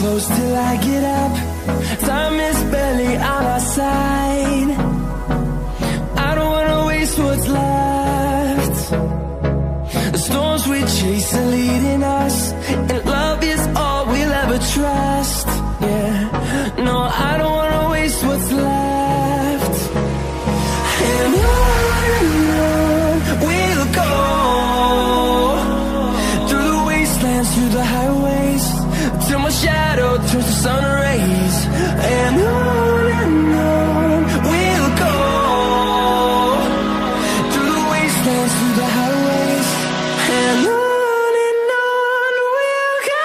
close till I get up. Time is barely on our side. I don't wanna waste what's left. The storms we chase are leading us, and love is all we'll ever trust. Yeah, no, I don't wanna waste what's left. And on we'll go, through the wastelands, through the highways, till my shadow turns to sun rays. And on we'll go, through the wastelands, through the highways, and on we'll go.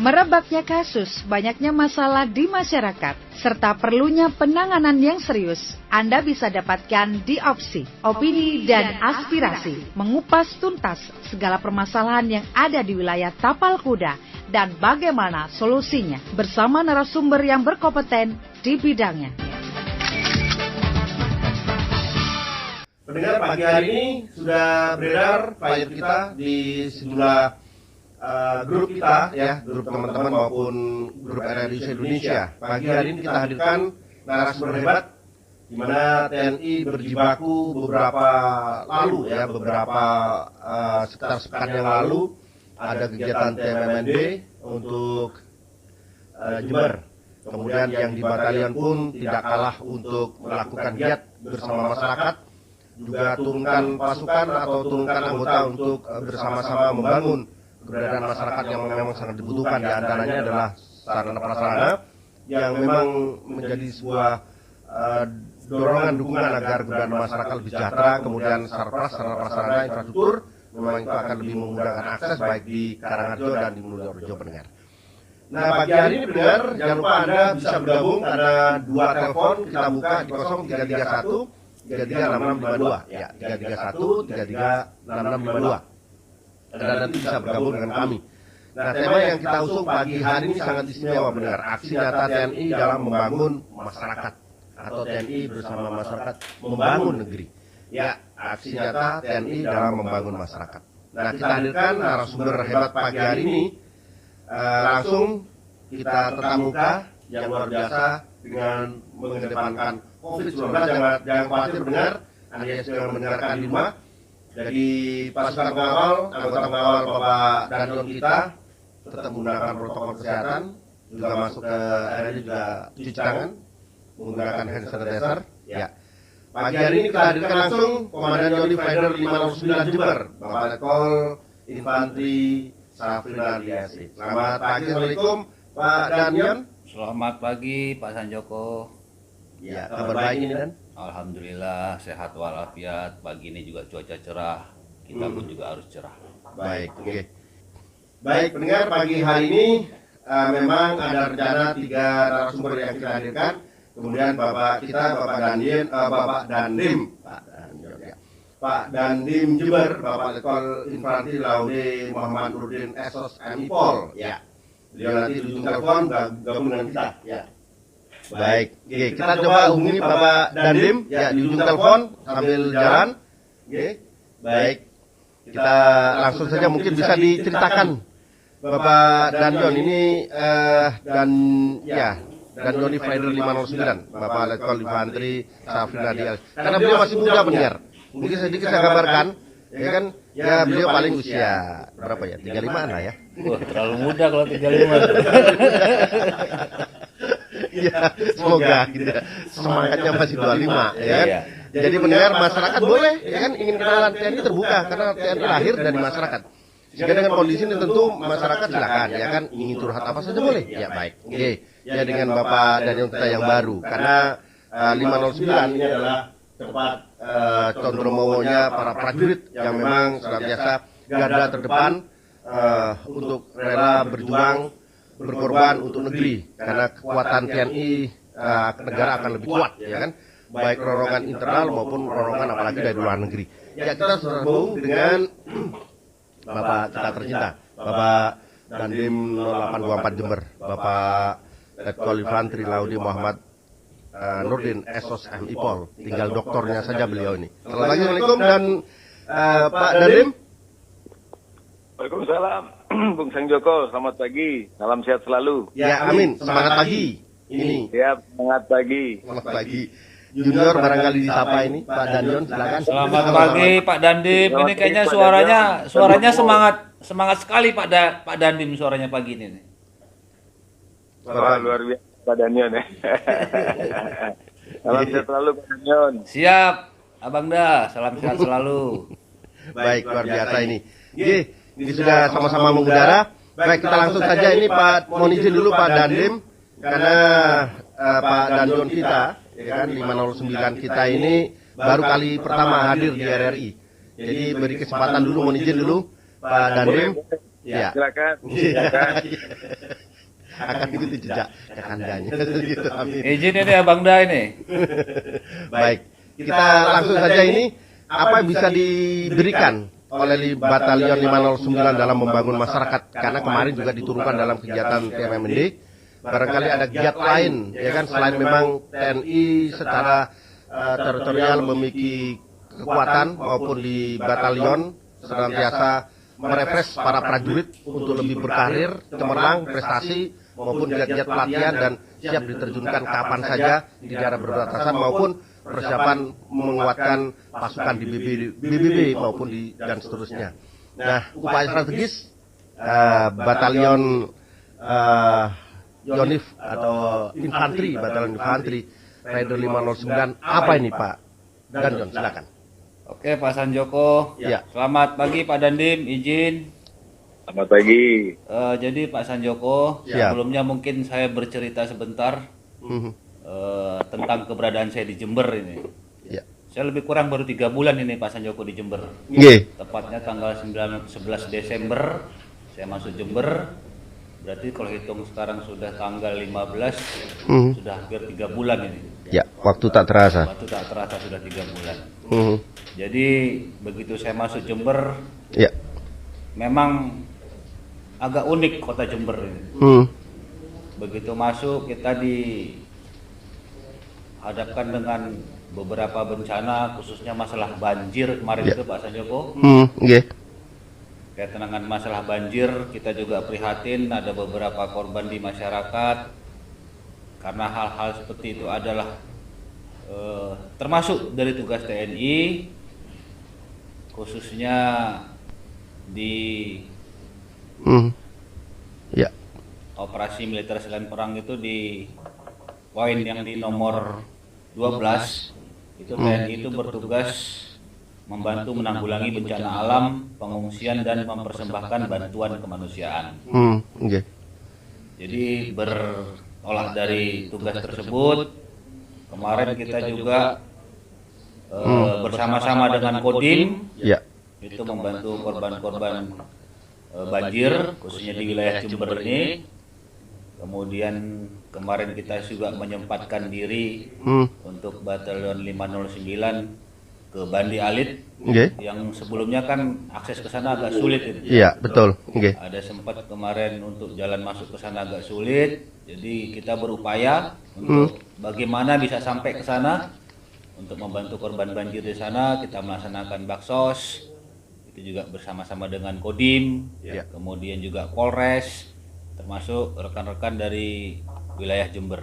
Merebaknya kasus, banyaknya masalah di masyarakat, serta perlunya penanganan yang serius, Anda bisa dapatkan di Opsi, Opini dan Aspirasi, mengupas tuntas segala permasalahan yang ada di wilayah Tapal Kuda dan bagaimana solusinya, bersama narasumber yang berkompeten di bidangnya. Pendengar, pagi hari ini sudah beredar flyer kita di sejumlah grup kita, ya, grup teman-teman maupun grup RRI Indonesia. Pagi hari ini kita hadirkan narasumber hebat, di mana TNI berjibaku beberapa lalu, ya, sekitar sepekan yang lalu ada kegiatan TMMND untuk Jember. Kemudian yang di batalion pun tidak kalah untuk melakukan giat bersama masyarakat, juga turunkan pasukan atau turunkan anggota untuk bersama-sama membangun keberadaan masyarakat yang memang sangat dibutuhkan. Di antaranya adalah sarana prasarana yang memang menjadi sebuah dorongan dukungan agar keberadaan masyarakat lebih sejahtera. Kemudian sarana prasarana infrastruktur memang itu akan lebih memudahkan akses baik di Karangrejo dan di Mulyorejo, pendengar. Nah, pagi hari ini, pendengar, jangan lupa Anda bisa bergabung. Ada dua telepon kita buka di 0331 336652, ya, 331 336652. Anda nanti bisa bergabung dengan kami. Nah, tema yang kita usung pagi hari ini sangat istimewa, benar. Aksi nyata TNI dalam membangun masyarakat, atau TNI bersama masyarakat membangun negeri. Ya, aksi nyata TNI dalam membangun masyarakat. Nah, kita hadirkan narasumber hebat pagi hari ini. Langsung kita tetap muka yang luar biasa dengan mengedepankan COVID-19. Jangan khawatir, benar. Anda yang sedang mendengarkan di rumah. Jadi pasukan pengawal, anggota pengawal Bapak Dandion kita tetap menggunakan protokol kesehatan, juga masuk ke area juga cuci tangan, menggunakan hand sanitizer. Ya. Pagi hari ini kita hadirkan langsung Komandan Yodi Fighter 509 Jember, Bapak Letkol Infanteri Safrina Liasi. Selamat pagi, Assalamualaikum Pak Dandion. Selamat pagi Pak Sanjoko. Ya, kabar baik ini, Dan? Alhamdulillah sehat walafiat. Pagi ini juga cuaca cerah. Kita pun juga harus cerah. Baik, oke. Baik, pendengar, pagi hari ini memang ada rencana 3 narasumber yang kita hadirkan. Kemudian Bapak Dandim Jember, Bapak Letkol Infanteri Laude Muhammad Nurdin Esos MI Pol. Ya. Beliau nanti di ujung telepon gabung dengan kita. Ya. Baik, oke, kita coba hubungi Bapak Dandim, ya, di ujung telepon sambil jalan. Oke, baik, kita langsung saja, mungkin bisa diceritakan Bapak Dandion ini Dandion Fighter 509, Bapak Letkol Infanteri Safrina Liasi. Karena beliau masih muda, pendengar. Mungkin sedikit saya gambarkan, ya kan, ya beliau paling usia berapa ya? 35 lah ya. Wah, terlalu muda kalau 35. Ya, semoga gitu. Semangatnya masih 25, ya kan? Jadi pendengar, masyarakat boleh, ya kan, ingin kenalan TNI terbuka karena TNI lahir dari masyarakat. Jika dengan kondisi ini tentu masyarakat silakan, ya kan, ingin curhat apa saja boleh. Ya, baik. Oke. Ya, dengan Bapak Dandion kita yang baru, karena 509 ini adalah tempat condromowonya para prajurit yang memang senantiasa garda terdepan untuk rela berjuang, berkorban untuk negeri, karena kekuatan TNI negara akan lebih kuat, ya kan, baik rorongan internal maupun rorongan apalagi dari luar negeri. Ya, kita sudah berhubung dengan Bapak kita tercinta, Bapak Dandim 0824 Jember, Bapak Letkol Infantri Laudi Muhammad Nurdin Esos M. Ipol. Tinggal doktornya saja beliau ini. Selamat pagi, Assalamualaikum, dan Pak Dandim. Waalaikumsalam, Bung Sang Joko, selamat pagi, salam sehat selalu. Ya, amin, semangat pagi. Ini. Siap, semangat pagi. Selamat pagi. Junior barangkali disapa ini, Pak Dandion, silakan. Selamat pagi Pak Dandim. Ini kayaknya suaranya semangat sekali Pak Dandim suaranya pagi ini. Wah, luar biasa Pak Danion ya. Salam sehat selalu Pak Danion. Siap, Abang Da, salam sehat selalu. Baik, luar biasa ini. Ini sudah sama-sama mengudara. Baik, kita langsung saja ini Pak, mohon izin dulu Pak Dandim, karena Pak Dandion kita, ya kan, 509 kita ini baru kali pertama hadir di RRI. Jadi beri kesempatan dulu, mohon izin dulu Pak Dandim. Ya. Silakan. Akan ikuti jejak kakandanya. Gitu, amin. Izin ini Abang Da ini. Baik, kita langsung saja ini, apa yang bisa diberikan oleh Batalion 509 dalam membangun masyarakat, karena kemarin juga diturunkan dalam kegiatan TMMD. Barangkali ada giat lain, ya kan, selain memang TNI secara teritorial memiliki kekuatan maupun di batalion senantiasa merefresh para prajurit untuk lebih berkarir, cemerlang, prestasi, maupun giat-giat pelatihan dan siap diterjunkan kapan saja di daerah berbatasan, maupun persiapan menguatkan pasukan di BBB maupun dan seterusnya. Nah, upaya strategis batalion Yonif atau infanteri, batalion infanteri Raider 509, apa ini Pak Danjon, silakan. Oke Pak Sanjoko. Ya. Selamat pagi Pak Dandim, izin. Selamat pagi. Jadi Pak Sanjoko, Siap. sebelumnya mungkin saya bercerita sebentar tentang keberadaan saya di Jember ini. Ya. Saya lebih kurang baru 3 bulan ini Pak Sanjoko di Jember. Nggih. Tepatnya tanggal 11 Desember saya masuk Jember. Berarti kalau hitung sekarang sudah tanggal 15, sudah hampir 3 bulan ini. Ya, waktu tak terasa. Waktu tak terasa sudah 3 bulan. Mhm. Jadi begitu saya masuk Jember, Ya. memang agak unik kota Jember ini. Begitu masuk kita dihadapkan dengan beberapa bencana, khususnya masalah banjir kemarin itu Pak Sanjoko. Nggih. Kayak tenangan masalah banjir, kita juga prihatin ada beberapa korban di masyarakat karena hal-hal seperti itu adalah termasuk dari tugas TNI, khususnya di Ya. operasi militer selain perang itu di poin yang di nomor 12 itu TNI itu bertugas membantu menanggulangi bencana alam, pengungsian dan mempersembahkan bantuan kemanusiaan. Nggih. Jadi berolah dari tugas tersebut, kemarin kita juga bersama-sama dengan Kodim Ya. itu membantu korban-korban banjir khususnya di wilayah Jember ini. Kemudian kemarin kita juga menyempatkan diri untuk Batalion 509 ke Bandi Alit, Nggih. yang sebelumnya kan akses ke sana agak sulit itu. Iya, betul. Nggih. Ada sempat kemarin untuk jalan masuk ke sana agak sulit. Jadi kita berupaya untuk bagaimana bisa sampai ke sana untuk membantu korban banjir di sana. Kita melaksanakan baksos. Itu juga bersama-sama dengan Kodim, Ya. kemudian juga Polres, termasuk rekan-rekan dari wilayah Jember.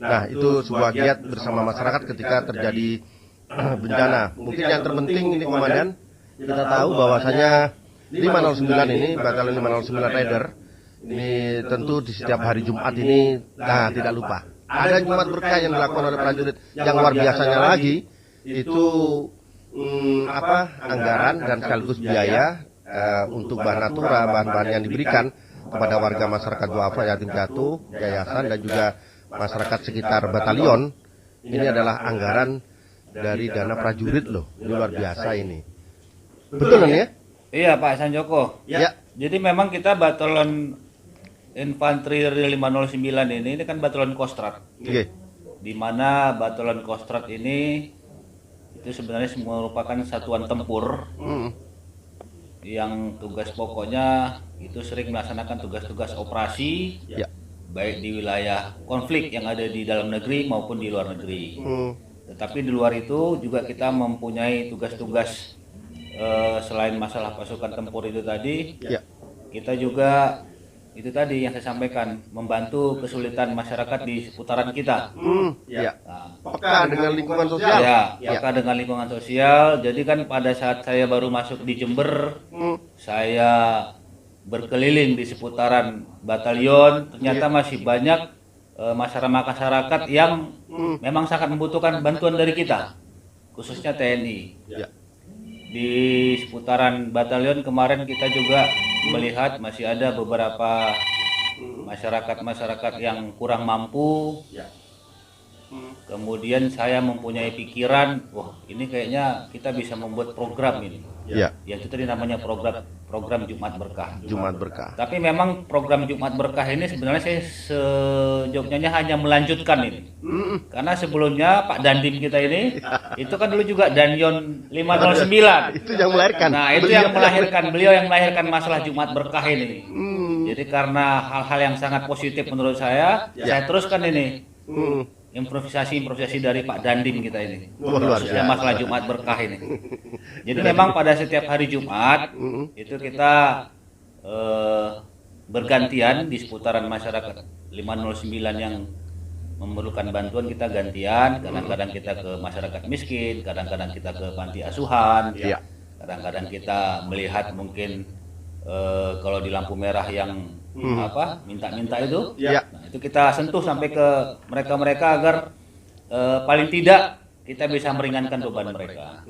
Nah, itu sebuah giat bersama masyarakat ketika terjadi bencana. Mungkin yang terpenting ini Komandan, kita tahu bahwasanya 509 ini, Batalion 509 Raider, ini tentu di setiap hari Jumat ini, tidak lupa. Ada Jumat berkah yang dilakukan oleh prajurit. Yang luar biasanya lagi, itu anggaran dan sekaligus biaya untuk bahan natura, bahan-bahan yang diberikan kepada warga masyarakat duafa, yatim piatu, yayasan, dan juga masyarakat sekitar batalion. Ini adalah anggaran dari dana prajurit loh. Ini luar biasa ini. Betul kan ya? Iya Pak Sanjoko. Ya. Jadi memang kita Batalion Infanteri 509 ini kan Batalion Kostrad. Oke. Di mana Batalion Kostrad ini itu sebenarnya merupakan satuan tempur yang tugas pokoknya itu sering melaksanakan tugas-tugas operasi, Ya. baik di wilayah konflik yang ada di dalam negeri maupun di luar negeri. Tetapi di luar itu juga kita mempunyai tugas-tugas selain masalah pasukan tempur itu tadi, Ya. kita juga itu tadi yang saya sampaikan, membantu kesulitan masyarakat di seputaran kita. Ya. Nah, Peka dengan lingkungan sosial. ya, peka dengan lingkungan sosial. Jadi kan pada saat saya baru masuk di Jember, saya berkeliling di seputaran batalion, ternyata masih banyak masyarakat yang memang sangat membutuhkan bantuan dari kita, khususnya TNI. Ya. Di seputaran batalion kemarin kita juga melihat masih ada beberapa masyarakat yang kurang mampu. Kemudian saya mempunyai pikiran, wah ini kayaknya kita bisa membuat program ini. Ya. Yang itu tadi namanya program Jumat Berkah. Jumat Berkah. Tapi memang program Jumat Berkah ini sebenarnya saya sejognyanya hanya melanjutkan ini. Karena sebelumnya Pak Dandim kita ini itu kan dulu juga Danyon 509. Itu yang melahirkan. Nah, itu yang melahirkan, beliau yang melahirkan masalah Jumat Berkah ini. Jadi karena hal-hal yang sangat positif menurut saya teruskan ini. Improvisasi dari Pak Dandim kita ini. Luar Khususnya biasa. masalah Jumat Berkah ini. Jadi memang pada setiap hari Jumat itu kita bergantian di seputaran masyarakat 509 yang memerlukan bantuan, kita gantian. Kadang-kadang kita ke masyarakat miskin, kadang-kadang kita ke panti asuhan, Iya. kadang-kadang kita melihat mungkin kalau di lampu merah yang minta-minta itu, Iya. nah, itu kita sentuh sampai ke mereka-mereka agar paling tidak kita bisa meringankan beban mereka.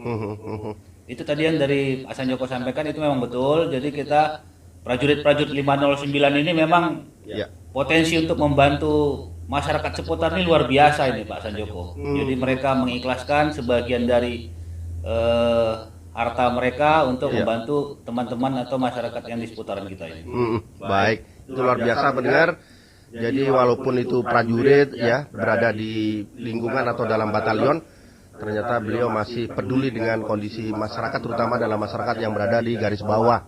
Itu tadi yang dari Pak Sanjoko sampaikan itu memang betul. Jadi kita prajurit-prajurit 509 ini memang Ya. potensi untuk membantu masyarakat seputar ini luar biasa ini Pak Sanjoko. Jadi mereka mengikhlaskan sebagian dari harta mereka untuk membantu teman-teman atau masyarakat yang di seputaran kita ini. Baik, itu luar biasa pendengar. Jadi walaupun itu prajurit ya berada di lingkungan atau dalam batalion, ternyata beliau masih peduli dengan kondisi masyarakat, terutama dalam masyarakat yang berada di garis bawah,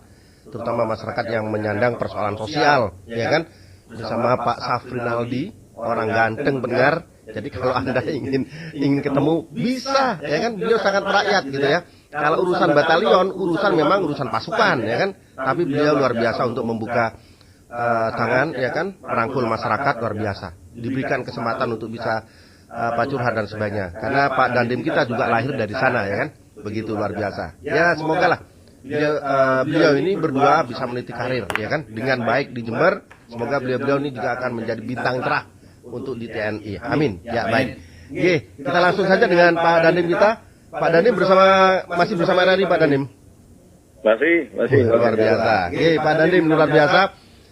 terutama masyarakat yang menyandang persoalan sosial, ya kan? Bersama Pak Safrinaldi, orang ganteng pendengar. Jadi kalau Anda ingin ketemu bisa, ya kan? Beliau sangat merakyat gitu ya. Kalau urusan batalion, memang urusan pasukan, ya kan? Tapi beliau luar biasa untuk membuka tangan, ya kan? Merangkul masyarakat luar biasa. Diberikan kesempatan untuk bisa Pak Curhat dan sebagainya. Karena Pak Dandim kita juga lahir dari sana, ya kan? Begitu luar biasa. Ya semoga lah beliau ini berdua bisa meniti karir, ya kan? Dengan baik di Jember. Semoga beliau ini juga akan menjadi bintang cerah untuk di TNI. Amin. Ya baik. Oke, kita langsung saja dengan Pak Dandim kita. Pak Dandim masih bersama RRI Pak Dandim. Masih. Luar biasa. Oke, Pak Dandim luar biasa.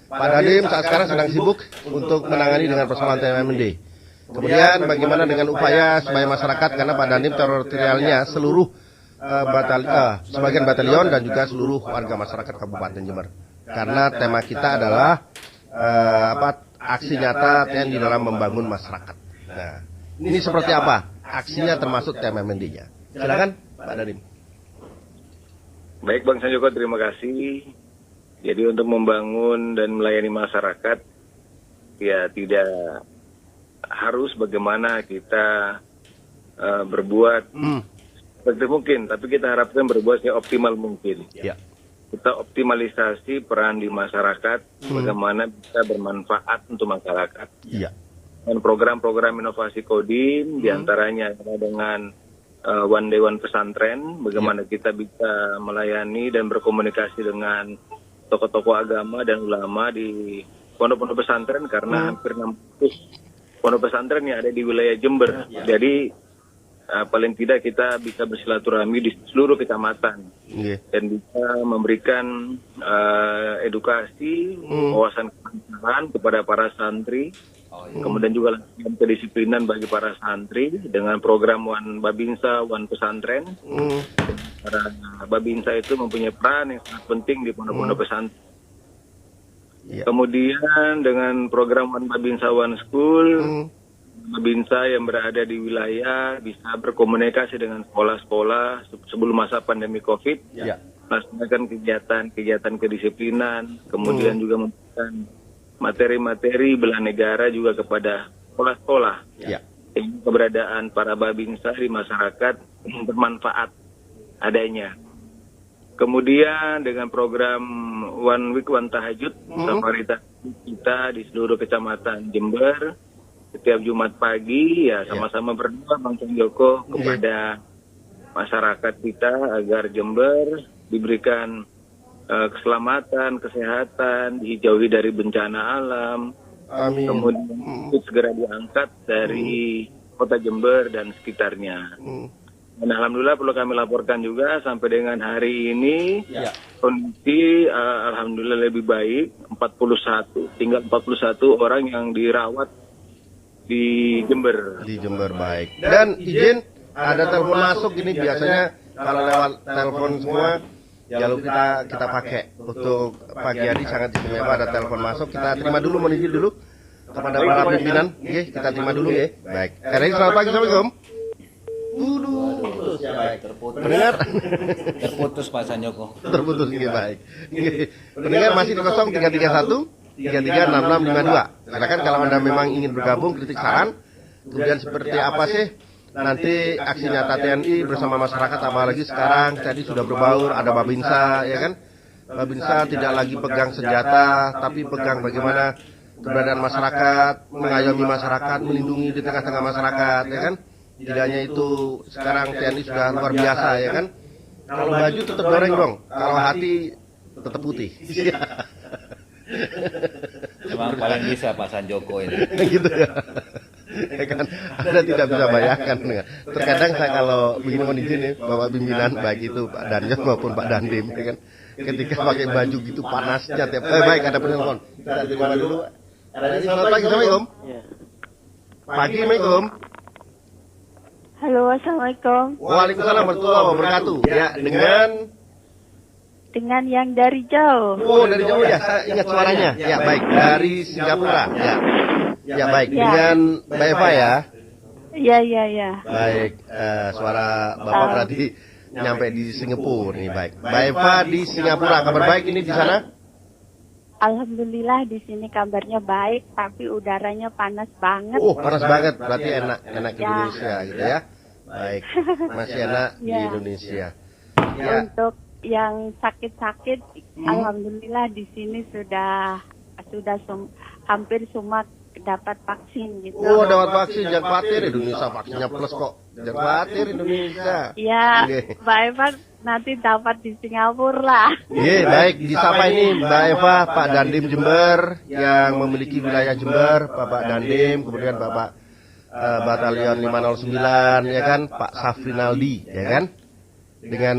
Pak Dandim saat sekarang sedang sibuk untuk menangani dengan persoalan TMMD. Kemudian bagaimana dengan upaya supaya masyarakat, karena Pak Dandim teritorialnya seluruh sebagian batalion dan juga seluruh warga masyarakat Kabupaten Jember. Karena tema kita adalah aksi nyata TNI dalam membangun masyarakat. Nah, ini seperti apa aksinya termasuk TMMD-nya? Silakan Pak Dandim. Baik Bang Sanjoko, terima kasih. Jadi untuk membangun dan melayani masyarakat, ya tidak harus bagaimana kita berbuat seperti mungkin, tapi kita harapkan berbuat seoptimal mungkin. Ya. Kita optimalisasi peran di masyarakat, bagaimana bisa bermanfaat untuk masyarakat. Iya. Dan program-program inovasi Kodim, diantaranya dengan One Day One Pesantren, bagaimana kita bisa melayani dan berkomunikasi dengan tokoh-tokoh agama dan ulama di pondok-pondok pesantren, karena hampir 60 pondok pesantren yang ada di wilayah Jember. Jadi paling tidak kita bisa bersilaturahmi di seluruh kecamatan dan bisa memberikan edukasi, wawasan kebangsaan kepada para santri. Kemudian juga latihan kedisiplinan bagi para santri dengan program One Babinsa, One Pesantren. Karena Babinsa itu mempunyai peran yang sangat penting di pondok-pondok pesantren. Kemudian dengan program One Babinsa, One School, Babinsa yang berada di wilayah bisa berkomunikasi dengan sekolah-sekolah sebelum masa pandemi COVID. melaksanakan kegiatan kedisiplinan, kemudian juga memberikan materi-materi bela negara juga kepada sekolah-sekolah. Ya. Keberadaan para babinsa di masyarakat bermanfaat adanya. Kemudian dengan program One Week One Tahajud, safari kita di seluruh kecamatan Jember, setiap Jumat pagi ya sama-sama berdoa Bang Joko kepada masyarakat kita agar Jember diberikan keselamatan, kesehatan, dijauhi dari bencana alam. Amin. Kemudian segera diangkat dari kota Jember dan sekitarnya. Dan alhamdulillah perlu kami laporkan juga sampai dengan hari ini kondisi alhamdulillah lebih baik, 41, tinggal 41 orang yang dirawat di Jember. Di Jember, baik. Dan izin ada telepon masuk ini biasanya kalau lewat telepon semua jalur kita pakai untuk pagi hari sangat istimewa. Ada telepon masuk, kita terima dulu, mohon izin dulu kepada para pimpinan. Oke, kita terima dulu ya. Baik. Hari selamat pagi, assalamualaikum. Putus ya, baik. Pendengar Terputus Pak Sanjoko. terputus ini baik. Pendengar masih di 0331 336652. Silakan kalau Anda memang ingin bergabung, kritik saran, kemudian seperti apa sih nanti aksi nyata TNI bersama masyarakat, apalagi sekarang tadi sudah berbaur, ada Babinsa ya kan. Babinsa tidak lagi pegang senjata, tapi pegang bagaimana keberadaan masyarakat, mengayomi masyarakat, melindungi di tengah-tengah masyarakat ya kan. Tidak hanya itu, sekarang TNI sudah luar biasa ya kan. Kalau baju tetap goreng dong, kalau hati tetap putih. Emang paling bisa Pak Sanjoko ini. Gitu ya. Ya kan, Anda tidak bisa bayangkan. Terkadang saya kalau begini mohon izin ya, Bapak pimpinan baik itu Pak Danjot maupun Pak Dandim, ya kan, ketika pakai baju gitu panasnya tiap. Baik, ada penelpon. Kita terima dulu. Selamat pagi, assalamualaikum. Pagi, assalamualaikum. Halo, assalamualaikum. Waalaikumsalam warahmatullahi wabarakatuh. Ya, Dengan yang dari jauh. Oh, dari jauh ya, saya ingat suaranya. Ya, baik, dari Singapura. Ya. Ya, baik, dengan Mbak Eva ya. Iya. Baik, suara Bapak berarti nyampe di Singapura nih, baik. Mbak Eva di Singapura, kabar baik ini di sana? Alhamdulillah di sini kabarnya baik, tapi udaranya panas banget. Oh, panas banget, berarti enak Indonesia gitu ya. Baik, masih enak di Indonesia. Ya. Untuk yang sakit-sakit, alhamdulillah di sini sudah hampir semua dapat vaksin gitu. Oh, dapat vaksin, jangan khawatir, Indonesia vaksinnya plus kok. Jangan khawatir Indonesia. Ya, Oke. Mbak Eva nanti dapat di Singapura lah. Iya, baik, disapa ini Mbak Eva, Pak Dandim Jember yang memiliki wilayah Jember, Bapak Dandim, kemudian Bapak Batalion 509 ya kan, Pak Safrinaldi ya kan, dengan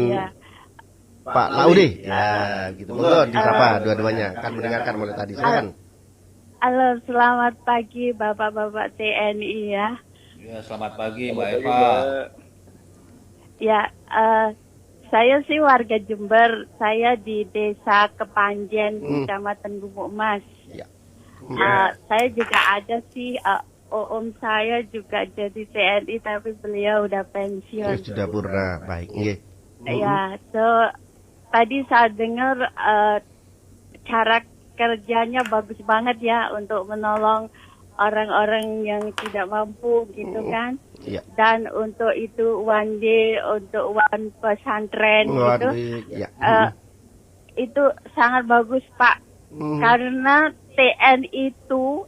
Pak Laude ya gitu. Betul, disapa dua-duanya, kan mendengarkan mulai tadi, silakan. Halo, selamat pagi Bapak-bapak TNI ya. Ya, selamat pagi Mbak Eva. Ya, saya sih warga Jember. Saya di Desa Kepanjen, Kecamatan Gumuk Mas. Ya. Saya juga ada sih, om saya juga jadi TNI, tapi beliau udah pensiun. Sudah purna, baik. Nggih. Ya, tadi saya dengar cara kerjanya bagus banget ya untuk menolong orang-orang yang tidak mampu gitu kan. Iya. Dan untuk itu one day, untuk one pesantren gitu. Ya. Itu sangat bagus Pak. Karena TNI itu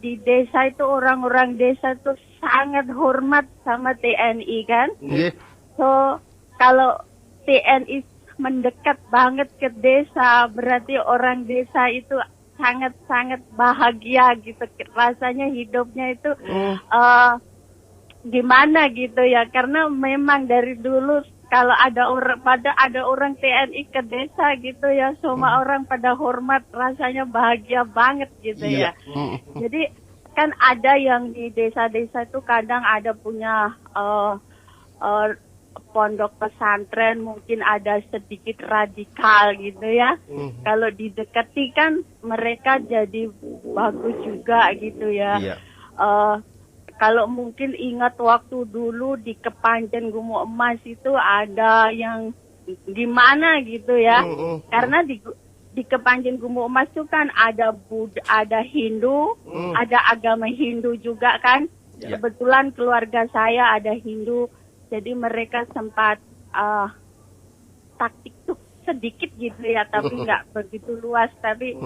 di desa itu orang-orang desa itu sangat hormat sama TNI kan. Nggih. So kalau TNI mendekat banget ke desa, berarti orang desa itu sangat-sangat bahagia gitu. Rasanya hidupnya itu gimana gitu ya. Karena memang dari dulu kalau ada orang TNI ke desa gitu ya, semua orang pada hormat, rasanya bahagia banget gitu ya. Jadi kan ada yang di desa-desa itu kadang ada punya pondok pesantren, mungkin ada sedikit radikal gitu ya. Kalau didekati kan mereka jadi bagus juga gitu ya. Kalau mungkin ingat waktu dulu di Kepanjen Gumuk Emas itu ada yang gimana gitu ya. Karena di Kepanjen Gumuk Emas itu kan ada Hindu, ada agama Hindu juga kan. Kebetulan keluarga saya ada Hindu, jadi mereka sempat taktik tuh sedikit gitu ya, tapi nggak begitu luas. Tapi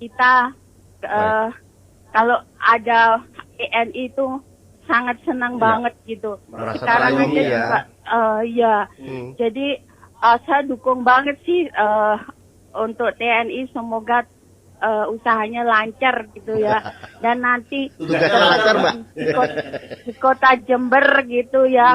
kita kalau ada TNI itu sangat senang banget gitu. Merasa Sekarang aja ya. juga, jadi saya dukung banget sih untuk TNI, semoga usahanya lancar gitu ya. Dan nanti Tugasnya lancar, Mbak. di kota Jember gitu ya,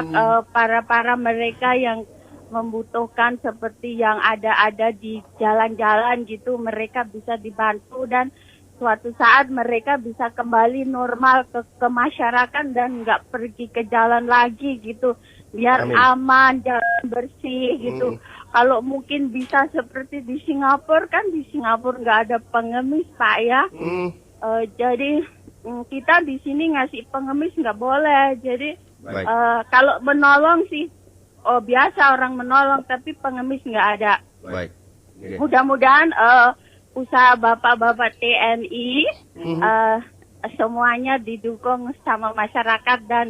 para mereka yang membutuhkan seperti yang ada di jalan-jalan gitu, mereka bisa dibantu dan suatu saat mereka bisa kembali normal ke masyarakat dan nggak pergi ke jalan lagi gitu, biar aman, jalan bersih gitu. Kalau mungkin bisa seperti di Singapura, kan di Singapura nggak ada pengemis Pak ya. Jadi kita di sini ngasih pengemis nggak boleh. Jadi kalau menolong sih biasa orang menolong, tapi pengemis nggak ada. Baik. Mudah-mudahan usaha bapak-bapak TNI semuanya didukung sama masyarakat dan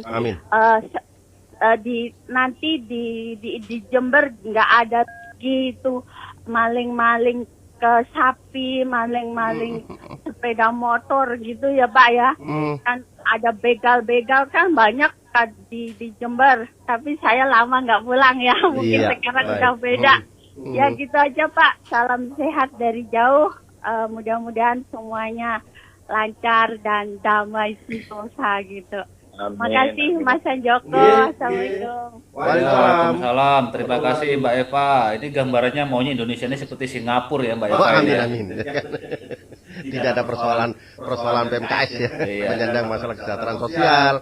nanti di Jember nggak ada gitu maling-maling ke sapi, maling-maling sepeda motor gitu ya Pak ya. Kan ada begal-begal kan banyak kan di Jember, tapi saya lama nggak pulang ya, mungkin sekarang udah beda. Ya gitu aja Pak, salam sehat dari jauh, mudah-mudahan semuanya lancar dan damai sentosa gitu. Amin. Makasih Mas Sanjoko, Assalamualaikum. Waalaikumsalam. Terima kasih Mbak Eva. Ini gambarannya maunya Indonesia ini seperti Singapura ya Mbak Eva. Amin. Tidak ada persoalan PMKS ya, menyandang masalah kesejahteraan sosial,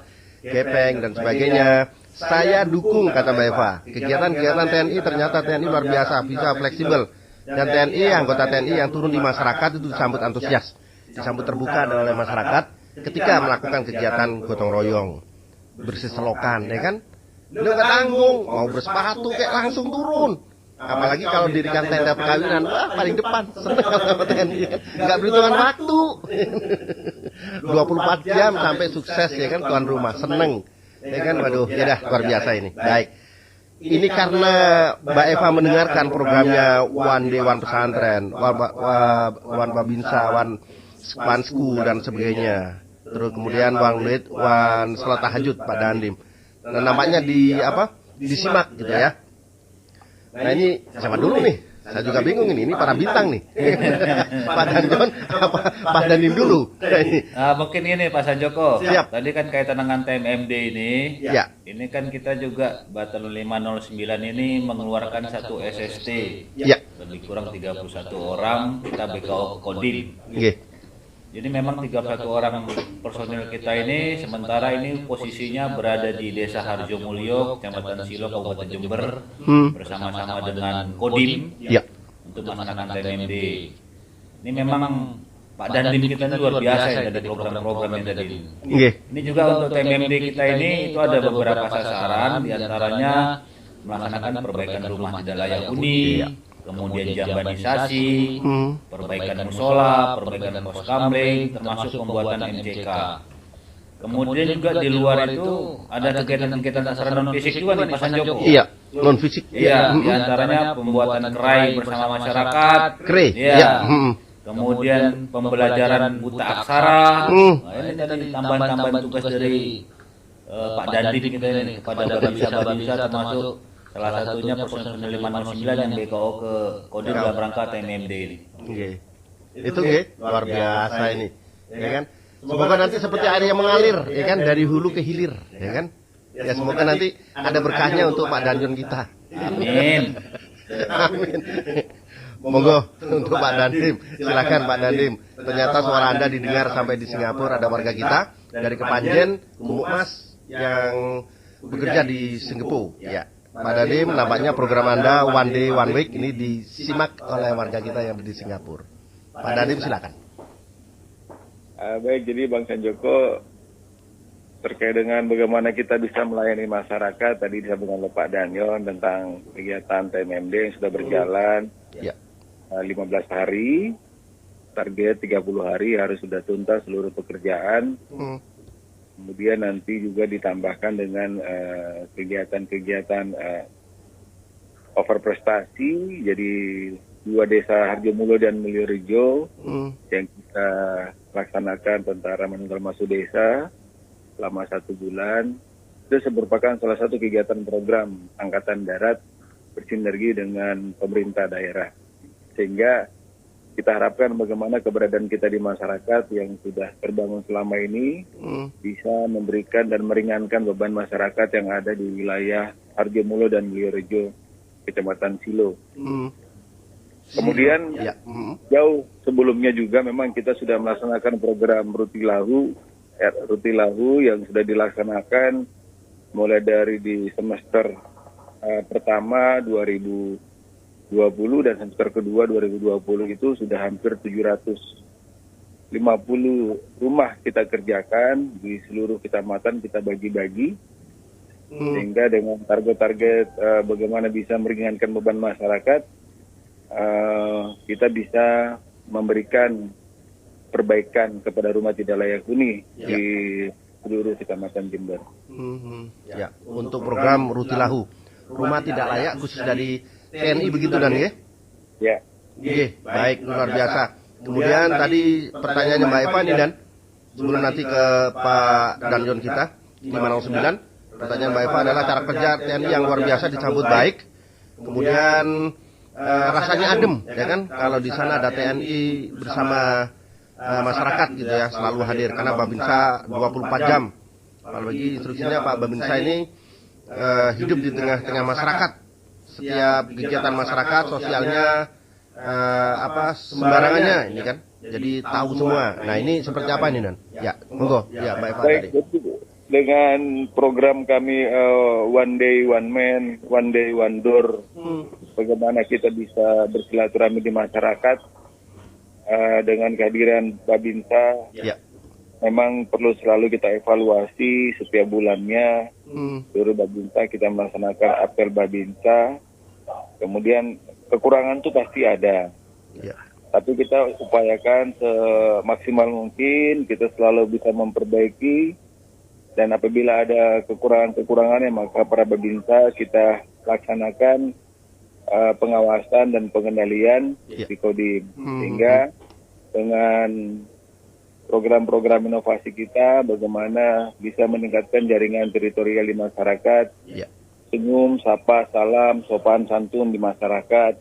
gepeng dan sebagainya. Saya dukung, kata Mbak Eva. Kegiatan-kegiatan TNI ternyata TNI luar biasa, bisa fleksibel. Dan TNI, anggota TNI yang turun di masyarakat itu disambut antusias, disambut terbuka oleh masyarakat ketika melakukan kegiatan gotong royong, bersih selokan, ya kan? Dia nggak tanggung, mau bersepatu kayak langsung turun. Apalagi kalau dirikan tenda perkawinan, wah paling depan, seneng sama TNI, nggak berhitungan waktu. 24 jam sampai sukses ya kan, tuan rumah, seneng. Ya kan, waduh, ya dah, luar biasa ini. Baik. Ini karena Mbak Eva mendengarkan programnya One Day One Pesantren, One Babinsa, One School dan sebagainya. Terus kemudian One Lead, One Salat Tahajud Pak Dandim. Nah, nampaknya disimak gitu ya. Nah ini siapa dulu nih? Saya juga bingung ini para bintang nih. Pak Danjon apa Pak Dandim dulu? Mungkin ini Pak Sanjoko. Siap. Tadi kan kaitan dengan TMMD ini. Ya. Ini kan kita juga Batalion 509 ini mengeluarkan satu SST. Ya. Lebih kurang 31 orang, kita BKO Kodim. Nggih. Jadi memang 31 orang personil kita ini sementara ini posisinya berada di Desa Harjomulyo, Kecamatan Silo, Kabupaten Jember, bersama-sama dengan Kodim untuk melaksanakan TMMD. Ini memang Pak Dandim kita ini luar biasa ya dari program-program yang tadi. Ini juga untuk TMMD kita ini itu ada beberapa sasaran, diantaranya melaksanakan perbaikan rumah tidak layak huni, kemudian jambanisasi, perbaikan musola, perbaikan pos kamling, termasuk pembuatan MCK. Kemudian juga di luar itu ada kegiatan-kegiatan sasaran non fisik juga nih Pak Sanjoko. Iya, non fisik. Iya, diantaranya pembuatan kerai bersama masyarakat. Kerai. Iya. Kemudian pembelajaran buta aksara. Nah, ini tadi tambahan-tambahan tugas dari Pak Dandim kita ini kepada Babinsa termasuk salah satunya personil 509 yang BKO ke Kodim dalam rangka TMMD ini. Itu luar biasa ini, ya kan? Semoga nanti seperti air yang mengalir, ya kan, dari hulu ke hilir, ya kan? Ya semoga nanti ada berkahnya untuk Pak Danjon kita. Amin. Amin. Monggo untuk Pak Dandim, silakan Pak Dandim. Ternyata suara Anda didengar sampai di Singapura, ada warga kita dari Kepanjen, Gumuk Emas yang bekerja di Singapura. Ya. Pak Dandim, nampaknya program Anda One Day One Week ini disimak oleh warga kita yang di Singapura. Pak Dandim silakan. Baik, jadi Bang Sanjoko, terkait dengan bagaimana kita bisa melayani masyarakat, tadi disambungkan oleh Pak Danyon tentang kegiatan TMMD yang sudah berjalan 15 hari, target 30 hari harus sudah tuntas seluruh pekerjaan. Kemudian nanti juga ditambahkan dengan kegiatan-kegiatan overprestasi, jadi 2 desa Harjamulyo dan Mulyorejo yang kita laksanakan tentara menunggal masuk desa selama 1 bulan. Itu merupakan salah satu kegiatan program Angkatan Darat bersinergi dengan pemerintah daerah. Sehingga kita harapkan bagaimana keberadaan kita di masyarakat yang sudah terbangun selama ini bisa memberikan dan meringankan beban masyarakat yang ada di wilayah Harjamulyo dan Mulyorejo, Kecamatan Silo. Kemudian jauh sebelumnya juga memang kita sudah melaksanakan program Rutilahu yang sudah dilaksanakan mulai dari di semester pertama 2020 dan semester kedua 2020 itu sudah hampir 750 rumah kita kerjakan di seluruh kecamatan, kita bagi-bagi sehingga dengan target-target bagaimana bisa meringankan beban masyarakat, kita bisa memberikan perbaikan kepada rumah tidak layak huni di seluruh kecamatan Jember. Ya, untuk program Rutilahu, rumah tidak layak khusus dari TNI begitu dan ya? Ya. Baik, luar biasa. Kemudian tadi pertanyaannya Mbak Eva nih, dan sebelum nanti ke Pak Danyon kita 509, pertanyaan Mbak Eva adalah cara kerja TNI yang luar biasa disambut baik. Kemudian rasanya adem, ya kan? Kalau di sana ada TNI bersama masyarakat gitu ya, selalu hadir karena Babinsa 24 jam. Apalagi instruksinya Pak Babinsa ini hidup di tengah-tengah masyarakat. Setiap kegiatan masyarakat sosialnya sembarangannya ini kan. Jadi tahu semua. Nah, ini seperti apa ini, Dan? Ya, monggo. Ya, Mbak Eva tadi. Dengan program kami One Day One Man, One Day One Door, bagaimana kita bisa bersilaturahmi di masyarakat dengan kehadiran Babinsa, memang perlu selalu kita evaluasi setiap bulannya. Seluruh Babinsa kita melaksanakan apel Babinsa. Kemudian kekurangan itu pasti ada, tapi kita upayakan semaksimal mungkin kita selalu bisa memperbaiki. Dan apabila ada kekurangan-kekurangannya, maka para Babinsa kita laksanakan pengawasan dan pengendalian di Kodim. Sehingga dengan program-program inovasi kita, bagaimana bisa meningkatkan jaringan teritorial di masyarakat, senyum, sapa, salam, sopan, santun di masyarakat,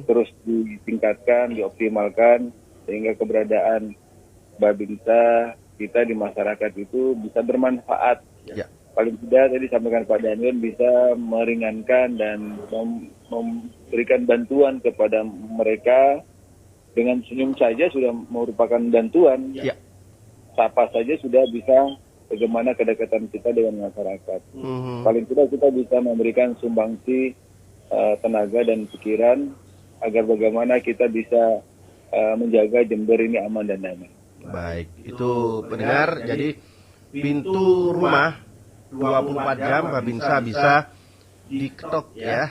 terus ditingkatkan, dioptimalkan, sehingga keberadaan Babinsa kita di masyarakat itu bisa bermanfaat. Paling tidak tadi sampaikan Pak Danyon bisa meringankan dan memberikan bantuan kepada mereka. Dengan senyum saja sudah merupakan bantuan. Sapa saja sudah bisa bagaimana kedekatan kita dengan masyarakat. Paling tidak kita bisa memberikan sumbangsi tenaga dan pikiran agar bagaimana kita bisa menjaga Jember ini aman dan damai. Baik, itu pendengar. Jadi pintu rumah 24 jam Babinsa bisa diketok ya,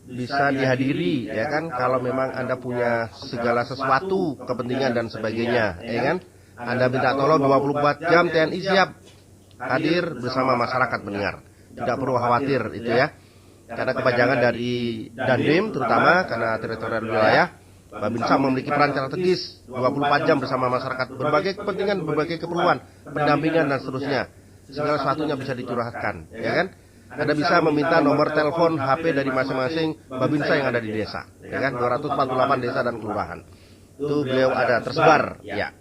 bisa dihadiri ya kan, kalau memang Anda punya segala sesuatu, kepentingan dan sebagainya ya kan. Anda minta tolong 24 jam TNI siap hadir bersama masyarakat pendengar. Tidak perlu khawatir itu ya. Karena kepanjangan dari Dandim terutama karena teritorial wilayah, Babinsa memiliki peran strategis 24 jam bersama masyarakat, berbagai kepentingan, berbagai keperluan, pendampingan dan seterusnya. Segala sesuatunya bisa dicurahkan, ya kan? Anda bisa meminta nomor telepon HP dari masing-masing Babinsa yang ada di desa, ya kan? 248 desa dan kelurahan. Itu beliau ada tersebar, ya.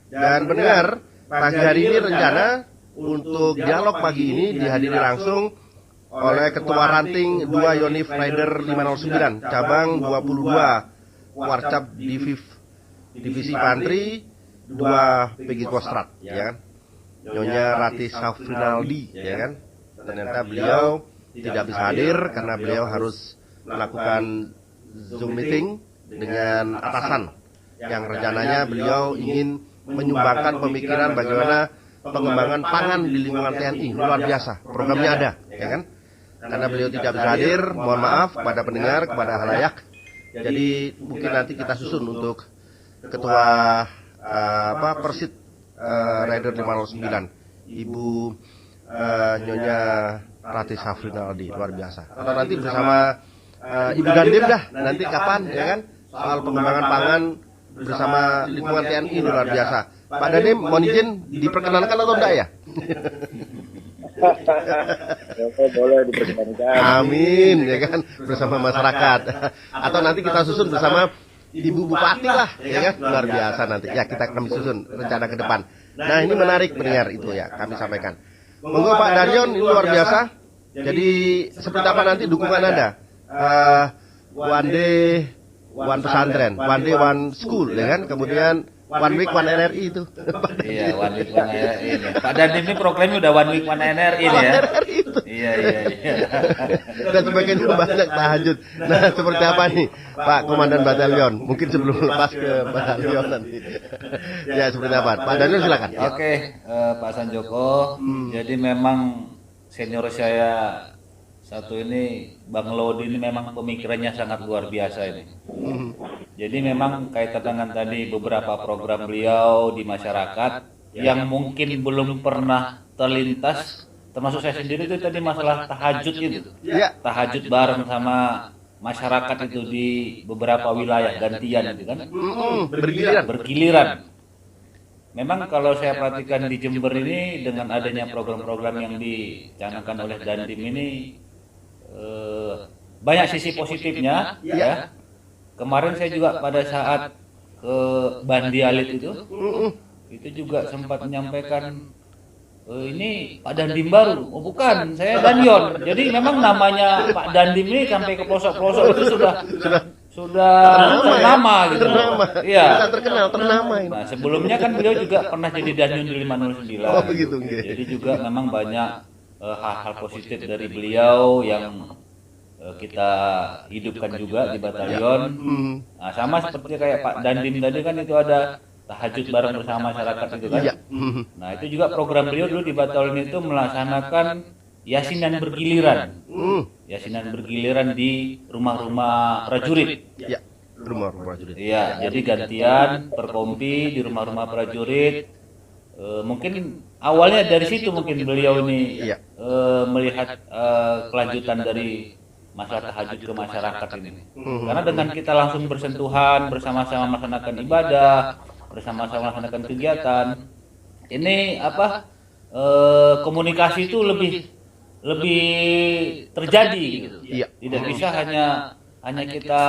Dan benar, pagi hari ini rencana untuk dialog pagi ini dihadiri langsung oleh Ketua Ranting 2 Yonif Rider 509, cabang 22. Warcap Divisi Pantri 2 Pegi Kostrat, ya kan? Nyonya Rati Safrinaldi, ya kan? Ternyata beliau tidak bisa hadir karena beliau harus melakukan Zoom meeting dengan atasan yang rencananya beliau ingin menyumbangkan pemikiran bagaimana pengembangan pangan di lingkungan TNI. Luar biasa, programnya ada, ya kan? Karena beliau tidak bisa hadir, mohon maaf kepada pendengar, kepada halayak. Jadi mungkin nanti kita susun untuk ketua Persit Rider 509, Ibu Nyonya Rati Safrinaldi, luar biasa. Atau nanti bersama Ibu Dandim dah, nanti kapan, ya kan? Soal pengembangan pangan bersama lingkungan TNI ini luar biasa. Pak Dandim, mohon izin diperkenalkan atau enggak ya? Boleh diperkenalkan. Amin, ya kan, bersama masyarakat. Atau nanti kita susun bersama Ibu Bupati lah, ya kan, luar biasa nanti. Ya, kami susun rencana ke depan. Nah, ini menarik pendengar itu ya, kami sampaikan. Monggo Pak Daryon, ini luar biasa. Jadi seperti apa nanti dukungan Anda? One day, one pesantren, one day, one school, ya kan? Kemudian one week, one NRI itu. Iya, one week, one NRI ini. Pak Dandim ini programnya udah one week, one NRI ini ya. NRI itu. Iya. Dan sebagainya banyak tahajud. Nah, seperti apa nih Pak Komandan Batalion? Mungkin sebelum lepas ke batalion nanti. Ya, seperti apa? Pak Daniel silakan. Oke, Pak Sanjoko. Jadi memang senior saya satu ini, Bang Lodi ini memang pemikirannya sangat luar biasa ini. Jadi memang kaitan dengan tadi beberapa program beliau di masyarakat yang mungkin belum pernah terlintas, termasuk saya sendiri itu tadi masalah tahajud itu. Ya. Tahajud bareng sama masyarakat itu di beberapa wilayah gantian itu kan. Bergiliran. Memang kalau saya perhatikan di Jember ini dengan adanya program-program yang dicanangkan oleh Dandim ini banyak sisi positifnya ya. Kemarin saya juga pada saat ke Bandi Alit itu juga sempat menyampaikan ini Pak Dandim baru. Oh bukan, saya Danyon. Jadi memang namanya Pak Dandim ini sampai ke pelosok-pelosok itu sudah ternama gitu. Iya. Ternama ini. Nah, sebelumnya kan beliau juga pernah jadi Danyon di 509. Oh begitu. Jadi juga memang banyak hal-hal positif dari beliau yang kita hidupkan juga di batalion. Nah, sama seperti kayak Pak Dandim tadi kan itu ada tahajud bareng bersama masyarakat itu kan. Nah, itu juga program beliau dulu di batalion itu melaksanakan yasinan bergiliran. Yasinan bergiliran di rumah-rumah prajurit. Ya, rumah-rumah prajurit. Iya, jadi gantian berkompi di rumah-rumah prajurit. Mungkin awalnya dari situ mungkin beliau ini melihat kelanjutan dari masalah tahajud ke masyarakat ini. Karena dengan kita langsung bersentuhan, bersama-sama melaksanakan ibadah, bersama-sama melaksanakan kegiatan, ini komunikasi itu lebih terjadi gitu. Tidak bisa hanya kita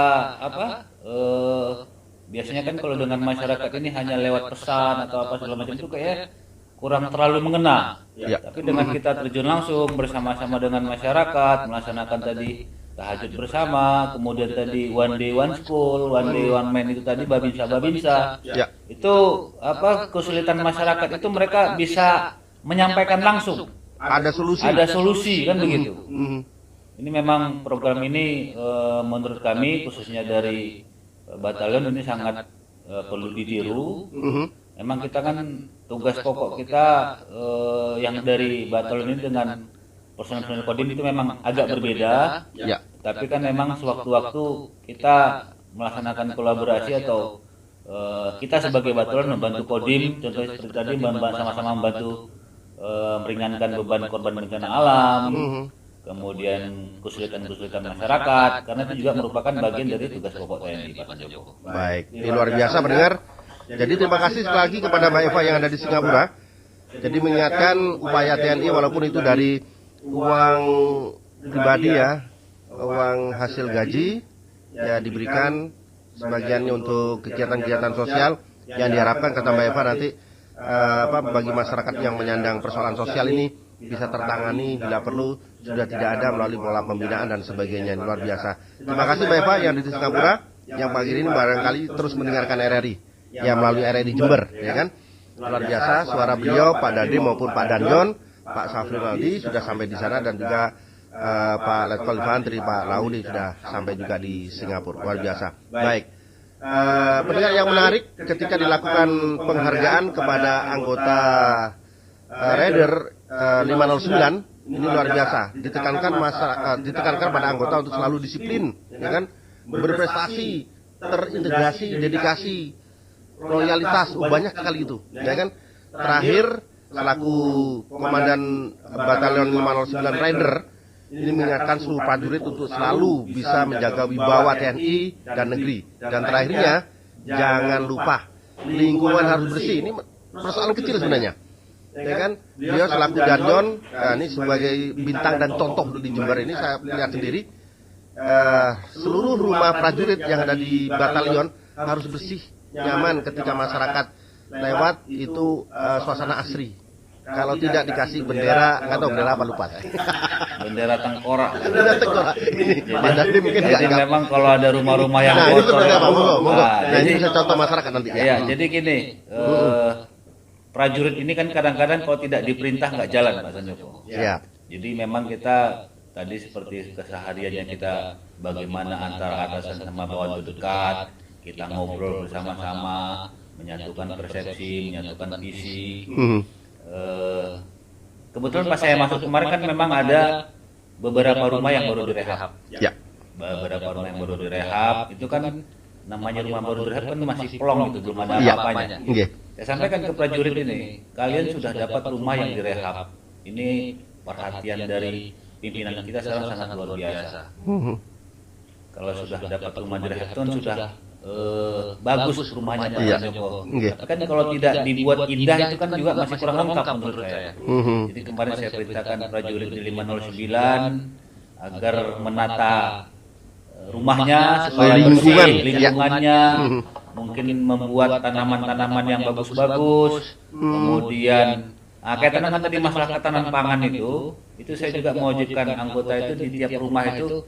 biasanya kan kalau dengan masyarakat ini hanya lewat pesan atau apa segala macam itu kayak kurang terlalu mengena. Tapi dengan kita terjun langsung bersama-sama dengan masyarakat, melaksanakan tadi tahajud bersama, kemudian tadi one day one school, one day one man itu tadi babinsa. Itu kesulitan masyarakat itu mereka bisa menyampaikan langsung. Ada solusi kan begitu. Ini memang program ini menurut kami khususnya dari batalion ini sangat perlu ditiru. Memang kita kan tugas pokok kita yang dari batalion ini dengan personel Kodim itu memang agak berbeda. Tapi kan memang sewaktu-waktu kita melaksanakan kolaborasi atau kita sebagai batalion membantu Kodim, contohnya seperti tadi sama-sama membantu meringankan beban korban bencana alam, kemudian kesulitan masyarakat, karena itu juga merupakan bagian dari tugas pokok TNI, Pak Joko. Baik, ini luar biasa mendengar. Jadi terima kasih sekali lagi kepada Mbak Eva yang ada di Singapura. Jadi mengingatkan upaya TNI walaupun itu dari uang pribadi ya, uang hasil gaji ya diberikan sebagiannya untuk kegiatan-kegiatan sosial yang diharapkan kata Mbak Eva nanti bagi masyarakat yang menyandang persoalan sosial ini bisa tertangani bila perlu sudah tidak ada melalui pola pembinaan dan sebagainya. Luar biasa. Terima kasih Mbak Eva yang di Singapura yang pagi ini barangkali terus mendengarkan RRI yang melalui RRI Jember, ya kan? Luar biasa suara beliau Pak Dandim maupun Pak Danyon, Pak Safrinaldi sudah sampai di sana dan juga Pak Letkol Infantri, Pak Laudi sudah sampai juga di Singapura. Luar biasa. Baik. Pendengar yang menarik ketika dilakukan penghargaan kepada anggota Raider 509 ini luar biasa, ditekankan pada anggota untuk selalu disiplin, ya kan, berprestasi, terintegrasi, dedikasi, loyalitas, banyak sekali itu, ya kan. Terakhir, selaku Komandan Batalion 509 Raider ini mengingatkan seluruh prajurit untuk selalu bisa menjaga wibawa TNI dan negeri. Dan terakhirnya, jangan lupa lingkungan harus bersih. Ini persoalan kecil sebenarnya, ya kan. Beliau selaku Danyon, ini sebagai bintang dan contoh di Jember ini, saya lihat sendiri, seluruh rumah prajurit yang ada di batalion harus bersih, nyaman ketika masyarakat lewat, itu suasana asri. Kalau tidak dikasih bendera, nggak tahu bendera apa, lupa saya. Bendera tengkorak. Bendera tengkorak. Jadi memang kalau ada rumah-rumah yang kotor, ini bisa contoh masyarakat nanti. Ya, jadi gini, prajurit ini kan kadang-kadang kalau tidak diperintah nggak jalan, Pak Sanjoko. Ya. Jadi memang kita tadi seperti kesehariannya kita, bagaimana antara atasan sama bawahan itu dekat, kita ngobrol bersama-sama, menyatukan persepsi, menyatukan visi. Kebetulan pas saya masuk kemarin kan memang ada beberapa rumah yang baru direhab. Ya. Beberapa rumah yang baru direhab, itu kan namanya rumah baru direhab kan masih pelong gitu, belum ada Ya. apa-apanya. Okay. Saya sampaikan ke prajurit ini, kalian sudah dapat rumah yang direhab. Ini perhatian dari pimpinan kita sekarang sangat luar biasa. Kalau sudah dapat rumah direhab itu sudah bagus rumahnya Pak Joko. Kan kalau tidak dibuat indah itu kan juga masih kurang lengkap menurut saya. Jadi kemarin saya perintahkan prajurit di 509 agar menata rumahnya supaya bersih lingkungannya, mungkin membuat tanaman-tanaman yang bagus-bagus. Kemudian kaitan dengan tadi masalah ketahanan pangan itu saya juga mewajibkan anggota itu di tiap rumah itu,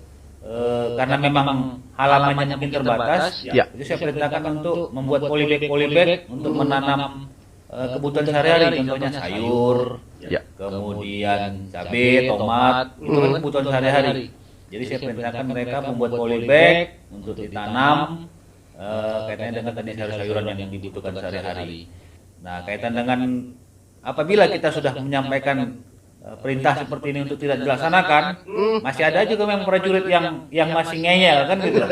karena memang halamannya mungkin terbatas, itu saya perintahkan untuk membuat polybag untuk menanam kebutuhan sehari-hari, contohnya sayur, kemudian cabai, tomat, itu kan kebutuhan sehari-hari. Jadi saya perintahkan mereka membuat polybag untuk ditanam, kaitannya dengan tadi sayur-sayuran yang dibutuhkan sehari-hari. Nah, kaitan dengan apabila kita sudah menyampaikan perintah seperti ini untuk tidak dilaksanakan, masih ada juga memang prajurit yang masih ngeyel kan gitu.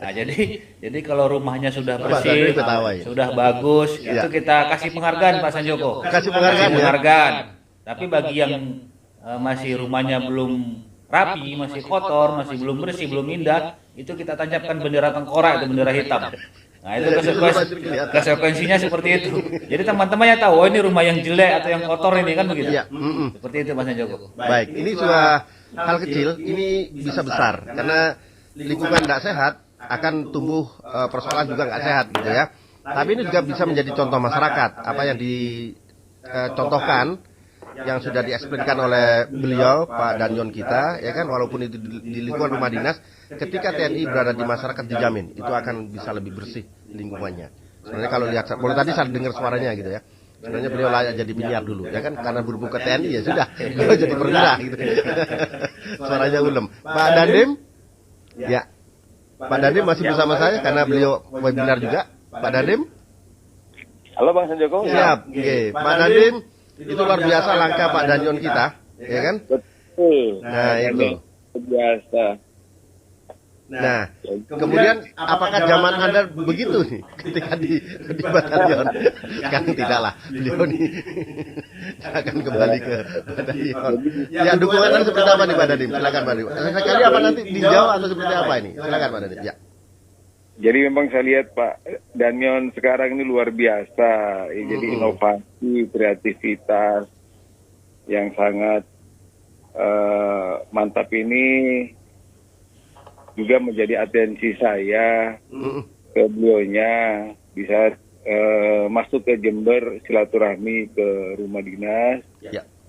Nah, jadi kalau rumahnya sudah bersih, sudah bagus, itu kita kasih penghargaan Pak Sanjoko. Kasih penghargaan. Tapi bagi yang masih rumahnya belum rapi, masih kotor, masih belum bersih, belum indah, itu kita tancapkan bendera tengkorak, itu bendera hitam. Nah, itu konsekuensinya seperti itu. Jadi teman-temannya tahu, oh ini rumah yang jelek atau yang kotor ini kan begitu. Seperti itu Mas Joko. Baik, ini sudah hal kecil, ini bisa besar karena lingkungan tidak sehat akan tumbuh persoalan juga nggak sehat gitu ya. Tapi ini juga bisa menjadi contoh masyarakat, apa yang dicontohkan yang sudah dieksplainkan oleh beliau Pak Danyon kita, ya kan, walaupun itu di lingkungan rumah dinas, ketika TNI berada di masyarakat dijamin itu akan bisa lebih bersih lingkungannya. Sebenarnya kalau lihat, boleh tadi saya dengar suaranya gitu ya. Sebenarnya beliau layak jadi penyiar dulu, ya kan, karena berhubung ke TNI ya sudah, beliau jadi perwira gitu. Suaranya ulem. Pak Dandim, ya, Pak Dandim masih bersama saya karena beliau webinar juga. Pak Dandim. Halo Bang Sanjoko. Siap, oke. Pak Dandim. Itu luar biasa langkah Pak Danyon kita, ya kan? Betul. Nah, itu. Biasa. Nah, kemudian apakah zaman Anda begitu nih ketika di batalion? Kan tidaklah. Beliau nih akan kembali ke batalion. Ya, dukungan Anda seperti apa nih Pak Dandim? Silakan Pak Dandim. Sekali apa nanti dijawab atau seperti apa ini? Silakan Pak Dandim. Ya. Jadi memang saya lihat Pak Danyon sekarang ini luar biasa. Jadi inovasi, kreativitas yang sangat mantap ini juga menjadi atensi saya ke beliaunya, bisa masuk ke Jember silaturahmi ke rumah dinas.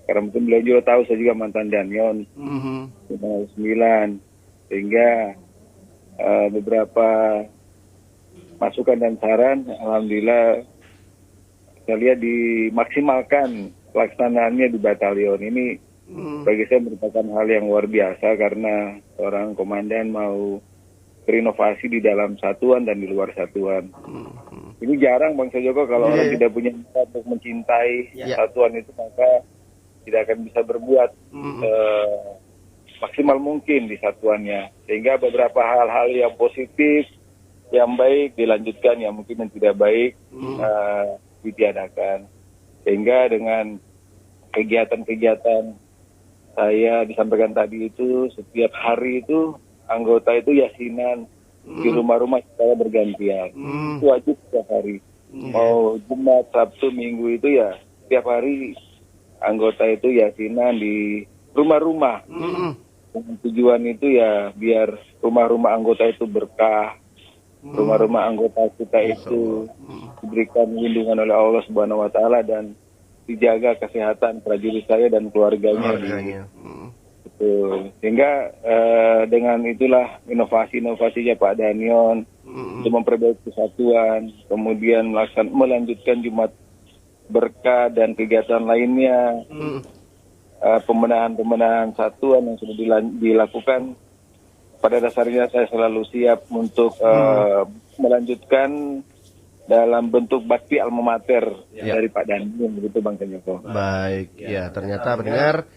Karena mungkin beliau juga tahu saya juga mantan Danyon 9, sehingga beberapa masukan dan saran, alhamdulillah saya lihat dimaksimalkan pelaksanaannya di batalion ini. Bagi saya merupakan hal yang luar biasa karena seorang komandan mau berinovasi di dalam satuan dan di luar satuan. Ini jarang Bang Joko kalau orang tidak punya niat untuk mencintai satuan itu, maka tidak akan bisa berbuat maksimal mungkin di satuannya. Sehingga beberapa hal-hal yang positif, yang baik dilanjutkan, yang mungkin yang tidak baik ditiadakan. Sehingga dengan kegiatan-kegiatan saya disampaikan tadi itu, setiap hari itu anggota itu yasinan di rumah-rumah secara bergantian. Itu wajib setiap hari. Mau Jumat, Sabtu, Minggu itu ya setiap hari anggota itu yasinan di rumah-rumah. Dengan tujuan itu ya biar rumah-rumah anggota itu berkah, rumah-rumah anggota kita itu diberikan lindungan oleh Allah Subhanahu wa taala dan dijaga kesehatan prajurit saya dan keluarganya. Betul. Sehingga dengan itulah inovasi-inovasinya Pak Danion untuk memperbaiki kesatuan, kemudian melanjutkan Jumat berkah dan kegiatan lainnya, pembenahan satuan yang sudah dilakukan. Pada dasarnya saya selalu siap untuk melanjutkan dalam bentuk bakti alma mater dari Pak Danion, begitu Bang Joko. Baik, ya ternyata benar.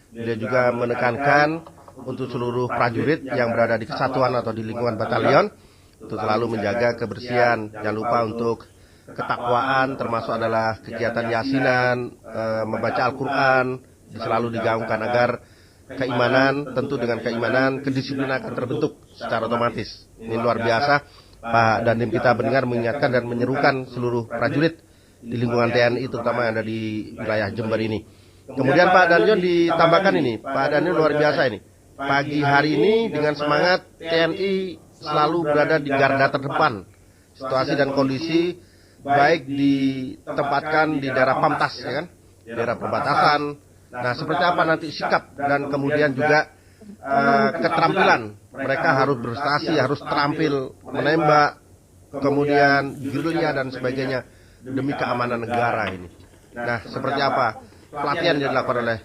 Dia juga menekankan untuk seluruh prajurit yang berada di kesatuan atau di lingkungan batalion untuk selalu menjaga kebersihan. Jangan lupa untuk ketakwaan, termasuk adalah kegiatan yasinan, membaca Al-Quran, selalu digaungkan agar keimanan, tentu dengan keimanan, kedisiplinan akan terbentuk secara otomatis. Ini luar biasa. Pak Dandim kita mendengar, mengingatkan dan menyerukan seluruh prajurit di lingkungan TNI, terutama yang ada di wilayah Jember ini. Kemudian Pak Danion ditambahkan ini, Pak Danion luar biasa ini. Pagi hari ini dengan semangat TNI selalu berada di garda terdepan. Situasi dan kondisi baik ditempatkan di daerah Pamtas, ya kan? Daerah perbatasan. Nah, seperti apa nanti sikap dan kemudian juga keterampilan. Mereka harus berprestasi, harus terampil menembak, kemudian gerilya dan sebagainya demi keamanan negara ini. Nah, seperti apa pelatihan yang dilakukan oleh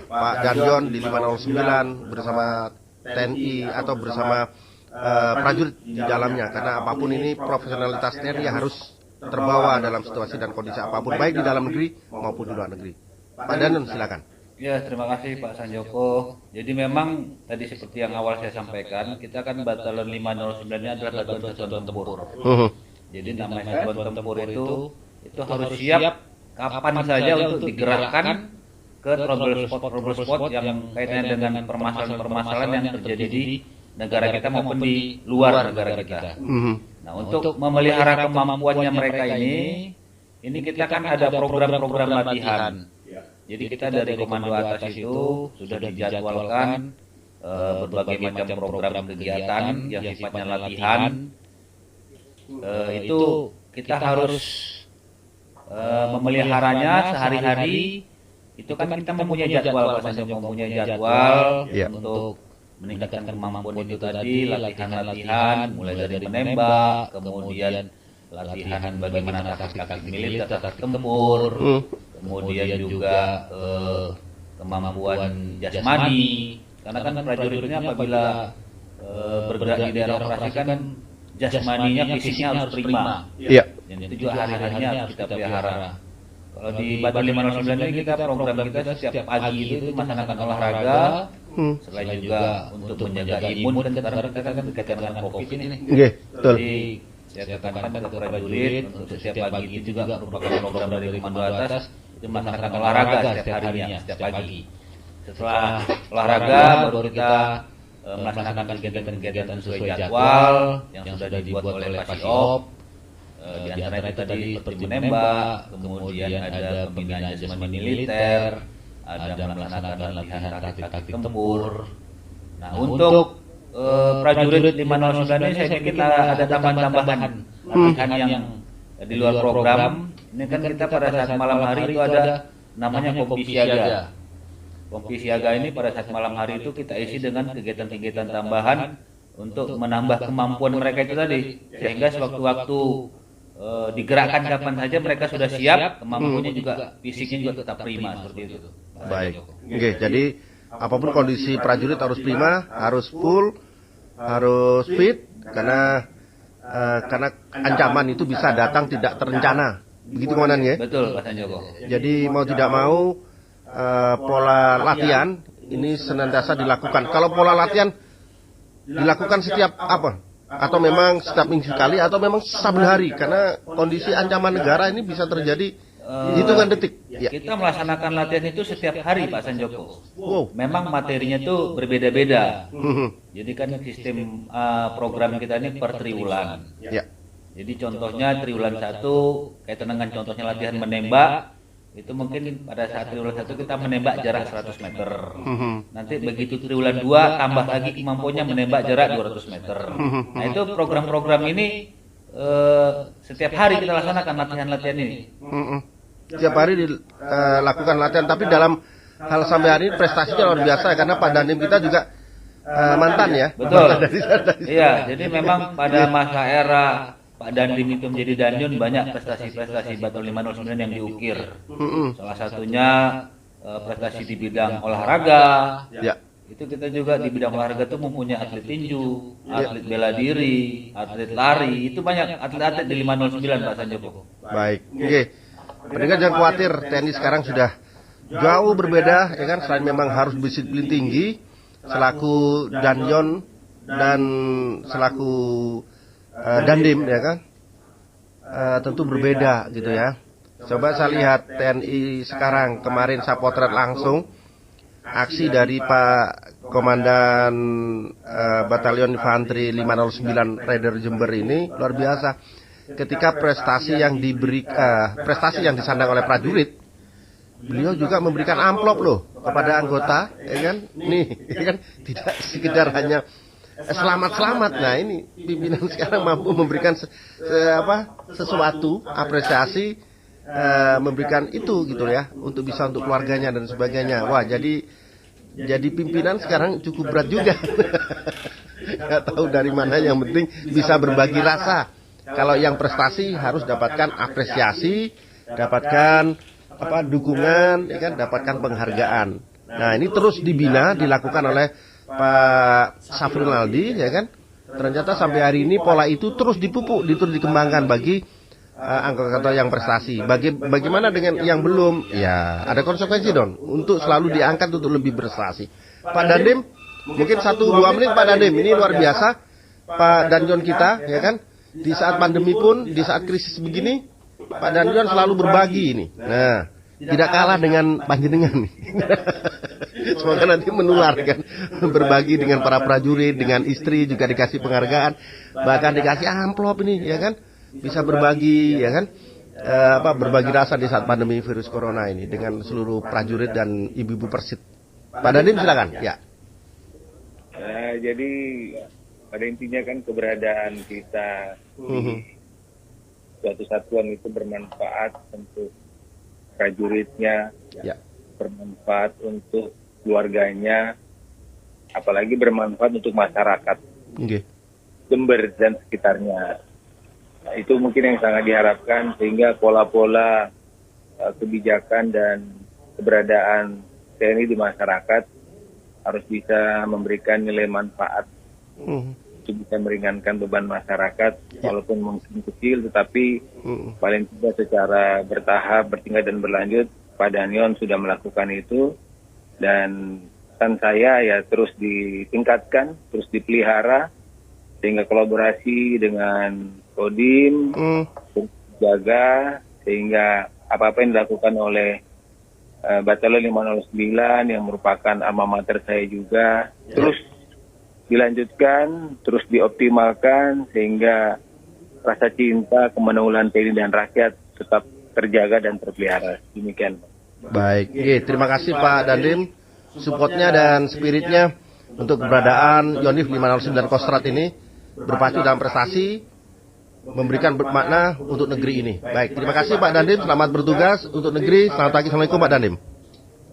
Pak Danion di 509 bersama TNI atau bersama prajurit di dalamnya, karena apapun ini profesionalitas TNI harus terbawa dalam situasi dan kondisi apapun, baik di dalam negeri maupun di luar negeri. Pak Danion silakan. Ya, terima kasih Pak Sanjoko. Jadi memang tadi seperti yang awal saya sampaikan, kita kan Batalion 509 ini adalah satuan tempur. Jadi namanya satuan tempur itu harus siap kapan saja untuk digerakkan ke trouble spot yang kaitannya dengan permasalahan-permasalahan yang terjadi di negara kita maupun di luar negara kita. Nah, untuk memelihara kemampuannya mereka ini kita kan ada program-program latihan. Jadi kita dari komando atas itu sudah dijadwalkan berbagai macam program kegiatan yang sifatnya latihan. Itu kita harus memeliharanya sehari-hari. Itu kan kita mempunyai jadwal, mempunyai jadwal untuk meningkatkan kemampuan itu tadi, latihan-latihan mulai dari menembak, kemudian latihan bagaimana taktik militer, taktik tempur, kemudian juga kemampuan jasmani. Karena kan prajuritnya apabila bergerak di daerah operasi kan jasmaninya, fisiknya harus prima. Dan itu juga hari-harinya harus kita pelihara. Kalau di Batalion 509 ini kita program kita setiap pagi itu melaksanakan olahraga, selain juga untuk menjaga imun, dan sekarang kita kan berkaitan dengan COVID ini. Betul. Jadi saya tekankan ke prajurit untuk setiap pagi itu juga merupakan program dari komando atas itu melaksanakan olahraga setiap harinya, setiap pagi. Setelah olahraga baru kita melaksanakan kegiatan-kegiatan sesuai jadwal yang sudah dibuat oleh Pasiop. Di antara itu tadi seperti menembak, kemudian ada pembinaan jasmani militer, ada melaksanakan latihan taktik tempur. Nah, untuk prajurit 509 ini saya pikir ada tambahan-tambahan latihan yang di luar program. Ini kan kita pada saat malam hari itu ada namanya kompi siaga. Kompi siaga ini pada saat malam hari itu kita isi dengan kegiatan-kegiatan tambahan untuk menambah kemampuan mereka itu tadi, sehingga sewaktu-waktu digerakkan kapan saja mereka sudah siap, kemampuannya juga, fisiknya juga tetap prima seperti itu. Baik. Oke, jadi apapun kondisi prajurit harus prima, harus full, harus fit, karena karena ancaman itu bisa datang tidak terencana. Begitu Komandan ya? Betul, Pak Sanjoko. Jadi mau tidak mau pola latihan ini senantiasa dilakukan. Kalau pola latihan dilakukan setiap apa? Atau memang setiap minggu sekali atau memang saben hari? Karena kondisi ancaman negara ini bisa terjadi hitungan detik. Ya. Kita melaksanakan latihan itu setiap hari Pak Sanjoko. Wow. Memang materinya tuh berbeda-beda. Jadi kan sistem program kita ini per triwulan. Ya. Jadi contohnya triwulan 1 kaitan dengan contohnya latihan menembak, itu mungkin pada saat triwulan 1 kita menembak jarak 100 meter. Nanti begitu triwulan 2 tambah lagi kemampuannya menembak jarak 200 meter. Nah itu program-program ini setiap hari kita laksanakan latihan-latihan ini. Setiap hari dilakukan latihan, tapi dalam hal sampai hari ini prestasinya luar biasa karena Pak Dandim kita juga mantan ya. Betul. Iya, jadi memang pada masa era Pak Dandim itu menjadi Danyon banyak prestasi-prestasi Batalion 509 yang diukir. Salah satunya prestasi di bidang olahraga. Ya. Itu kita juga di bidang olahraga tuh mempunyai atlet tinju, atlet bela diri, atlet lari. Itu banyak atlet-atlet di 509 Pak Sanjoko. Baik. Oke. Pendengar jangan khawatir, TNI sekarang sudah jauh berbeda, ya kan? Selain memang harus disiplin tinggi, selaku Danyon dan selaku Dandim, ya kan? Tentu berbeda gitu ya. Coba saya lihat TNI sekarang, kemarin saya potret langsung aksi dari Pak Komandan Batalion Infanteri 509 Raider Jember ini luar biasa. Ketika prestasi yang prestasi yang disandang oleh prajurit, beliau juga memberikan amplop loh kepada anggota, ya kan? Nih, ya kan? Tidak sekedar hanya selamat-selamat. Nah, ini pimpinan sekarang mampu memberikan sesuatu, apresiasi, memberikan itu gitu ya, untuk bisa untuk keluarganya dan sebagainya. Wah, jadi pimpinan sekarang cukup berat juga. Nggak tahu dari mana, yang penting bisa berbagi rasa. Kalau yang prestasi harus dapatkan apresiasi, dapatkan dukungan, ya kan, dapatkan penghargaan. Nah, ini terus dibina, dilakukan oleh Pak Safrul Aldi, ya kan. Ternyata sampai hari ini pola itu terus dipupuk, terus dikembangkan bagi anggota yang prestasi. Bagaimana dengan yang belum? Ya, ada konsekuensi dong untuk selalu diangkat untuk lebih berprestasi. Pak Dandim, mungkin 1-2 menit Pak Dandim, ini luar biasa. Pak Danjon kita, ya kan. Di saat pandemi pun, di saat krisis begini, Pak Danjon selalu berbagi ini. Nah, tidak kalah dengan panjenengan nih. Semoga nanti menular kan, berbagi dengan para prajurit, dengan istri juga dikasih penghargaan, bahkan dikasih amplop ini, ya kan, bisa berbagi, ya kan, berbagi rasa di saat pandemi virus corona ini dengan seluruh prajurit dan ibu-ibu Persit. Pak Dandim silakan. Ya. Jadi pada intinya kan keberadaan kita di suatu satuan itu bermanfaat untuk prajuritnya, ya, bermanfaat untuk keluarganya, apalagi bermanfaat untuk masyarakat Jember dan sekitarnya. Nah, itu mungkin yang sangat diharapkan, sehingga pola-pola kebijakan dan keberadaan TNI di masyarakat harus bisa memberikan nilai manfaat, itu bisa meringankan beban masyarakat, walaupun mungkin kecil, tetapi paling tidak secara bertahap, bertingkat dan berlanjut, Pak Danyon sudah melakukan itu. Dan pesan saya ya terus ditingkatkan, terus dipelihara, sehingga kolaborasi dengan Kodim jaga, sehingga apa-apa yang dilakukan oleh Batalion 509 yang merupakan alma mater saya juga terus dilanjutkan, terus dioptimalkan, sehingga rasa cinta, kemanusiaan TNI dan rakyat tetap terjaga dan terpelihara. Demikian. Baik, terima kasih Pak Dandim, supportnya dan spiritnya untuk keberadaan Yonif 509 Kostrad ini berpacu dalam prestasi, memberikan makna untuk negeri ini. Baik, terima kasih Pak Dandim, selamat bertugas untuk negeri. Selamat pagi, Assalamualaikum Pak Dandim.